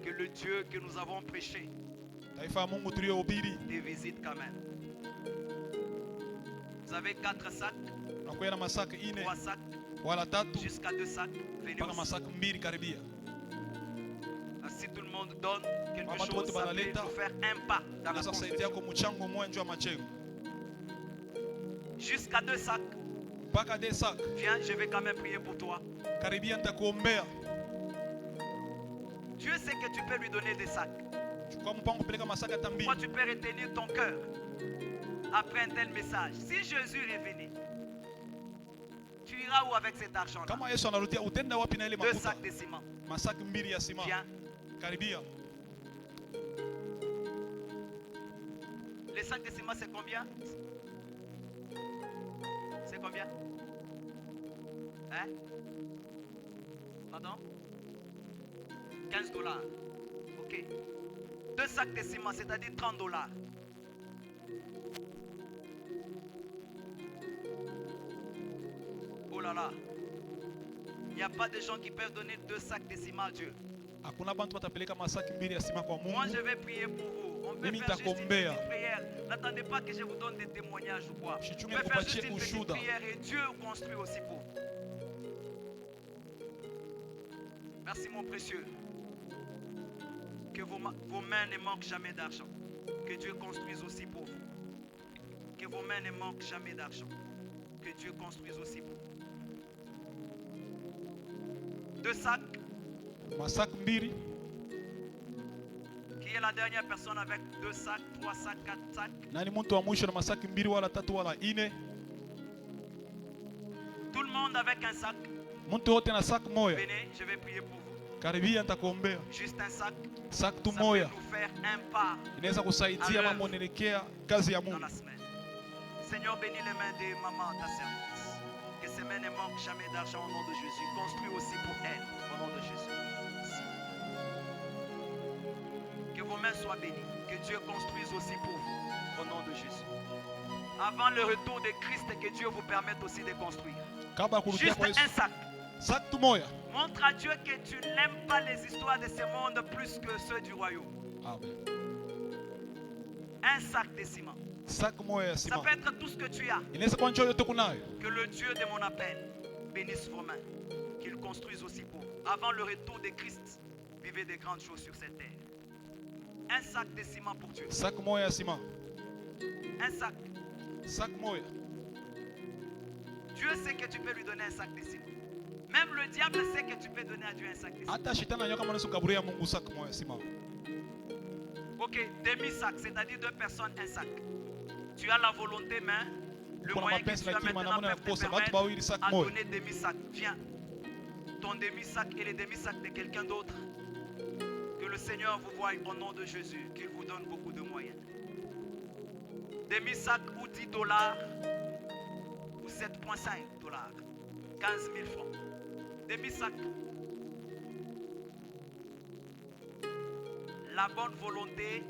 Que le Dieu que nous avons prêché te visite quand même. Vous avez 4 sacs. 3 sacs. Jusqu'à 2 sacs. Venez aussi. Si tout le monde donne quelque chose, ça peut nous faire un pas dans la construction. Jusqu'à 2 sacs. Viens, je vais quand même prier pour toi. Dieu sait que tu peux lui donner des sacs. Pourquoi tu peux retenir ton cœur après un tel message? Si Jésus revenait, tu iras où avec cet argent-là? 2 sacs de ciment. Viens. Les sacs de ciment, c'est combien? C'est combien? Hein? Pardon? $15. Ok. 2 sacs de ciment, c'est-à-dire $30. Oh là là. Il n'y a pas de gens qui peuvent donner 2 sacs de ciment à Dieu. Moi, je vais prier pour vous. On Mimi faire juste une nitakuombea. petite prière. N'attendez pas que je vous donne des témoignages ou quoi. Vous Usichunge pouvez faire juste nikupatie une petite ushuhuda. prière et Dieu construit aussi pour vous. Merci mon précieux. Que vos mains ne manquent jamais d'argent. Que Dieu construise aussi pour vous. Que vos mains ne manquent jamais d'argent. Que Dieu construise aussi pour vous. 2 sacs. Masak mbili. Qui est la dernière personne avec 2 sacs, 3 sacs, 4 sacs? Nani muntu wa mwisho na masaki mbili wala tatu wala ine? Tout le monde avec un sac. Muntu wote na sak moya. Venez, je vais prier pour vous. Karibia nitakuombea. Juste un sac. Sak tu Ça peut moya nous faire un pas inaweza kusaidia Amen. mambo nielekea kazi ya dans Mungu. la semaine. Seigneur, bénis les mains de maman, ta service. Que ses mains ne manquent jamais d'argent au nom de Jésus. Construis aussi pour elle au nom de Jésus. Que vos mains soient bénies. Que Dieu construise aussi pour vous au nom de Jésus. Avant le retour de Christ, que Dieu vous permette aussi de construire. Kabla kurudia Juste kwa Yesu. un sac. Sak tu moya. Montre à Dieu que tu n'aimes pas les histoires de ce monde plus que ceux du royaume. Amen. Un sac de ciment. Sak moya ya Ça sima. peut être tout ce que tu as. Inaweza kuwa njoo yote kunayo. Que le Dieu de mon appel bénisse vos mains. Qu'il construise aussi pour vous. Avant le retour de Christ, vivez de grandes choses sur cette terre. Un sac de ciment pour Dieu. Sak moya ya sima. Un sac. Sak moya. Dieu sait que tu peux lui donner un sac de ciment. Même le diable sait que tu peux donner à Dieu un sac de ciment. Hata shetani anajua kama unaweza kukaburia Mungu sak moya ya sima. Ok, demi-sac, c'est-à-dire 2 personnes, un sac. Tu as la volonté, mais le Kuna moyen que mapenzi tu as lakini maintenant manamuna ya peut te kukosa watu permettre bawili sak à moya. donner demi-sac. Viens. Ton demi-sac et les demi-sacs de quelqu'un d'autre. Que le Seigneur vous voie au nom de Jésus, qu'il vous donne beaucoup de moyens. Demi-sac ou 10 dollars ou 7,5 dollars. 15 000 francs. Demi-sac. La bonne volonté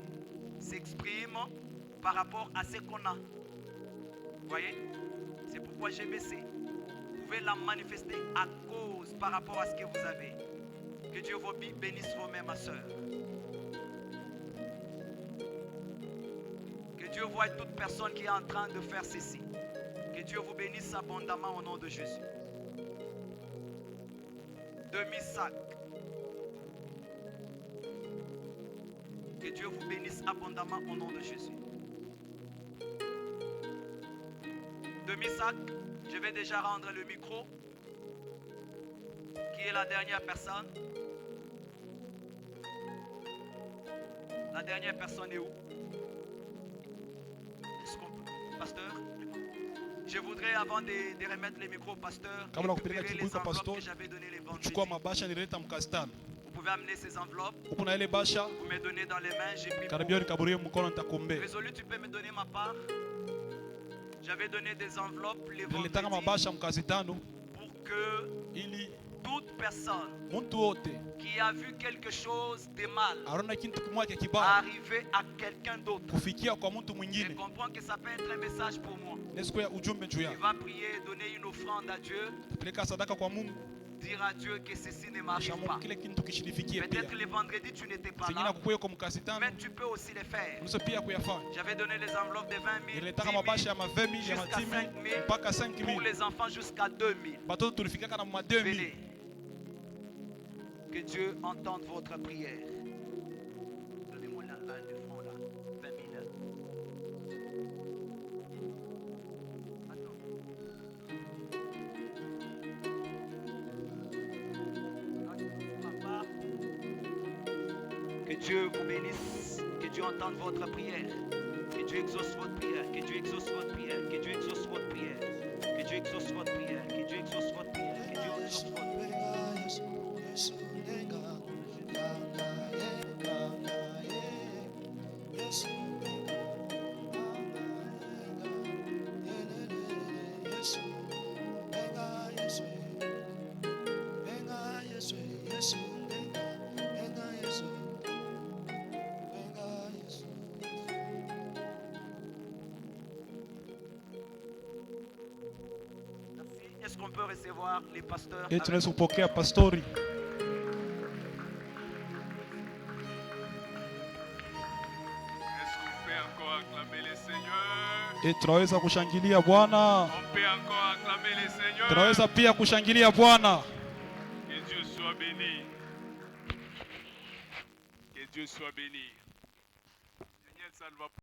s'exprime par rapport à ce qu'on a. Vous voyez? C'est pourquoi j'ai baissé. Vous pouvez la manifester à cause par rapport à ce que vous avez. Que Dieu vous bénisse vos mains, ma soeur. Que Dieu voie toute personne qui est en train de faire ceci. Que Dieu vous bénisse abondamment au nom de Jésus. Demi-sac. Que Dieu vous bénisse abondamment au nom de Jésus. Demi-sac, je vais déjà rendre le micro. Qui est la dernière personne? La dernière personne est où? Pasteur? Je voudrais, avant de remettre les micros au pasteur, récupérer les enveloppes que j'avais données les vendredis. Vous pouvez amener ces enveloppes. Vous me donnez dans les mains. J'ai pris. Résolu, tu peux me donner ma part. J'avais donné des enveloppes les vendredis pour que toute personne qui a vu quelque chose de mal arriver à quelqu'un d'autre. Je comprends que ça peut être un message pour moi. Il va prier, donner une offrande à Dieu, dire à Dieu que ceci ne m'arrive pas. Peut-être le vendredi tu n'étais pas là, mais tu peux aussi le faire. J'avais donné les enveloppes de 20 000, 10 000 jusqu'à 5 000, pour les enfants jusqu'à 2 000. Venez. Que Dieu entende votre prière. Donnez-moi là, le front là, 20 000. Attends. Papa, que Dieu vous bénisse, que Dieu entende votre prière, que Dieu exauce votre prière, que Dieu exauce votre prière, que Dieu exauce votre prière, que Dieu exauce votre prière, que Dieu exauce votre prière, que Dieu exauce votre prière. Est-ce qu'on peut recevoir les pasteurs? tunaweza kupokea pastori. Et tunaweza kushangilia Bwana. On peut encore acclamer le Seigneur. Tunaweza pia kushangilia Bwana. Que Dieu soit béni. Que Dieu soit béni. Seigneur, ça ne va pas.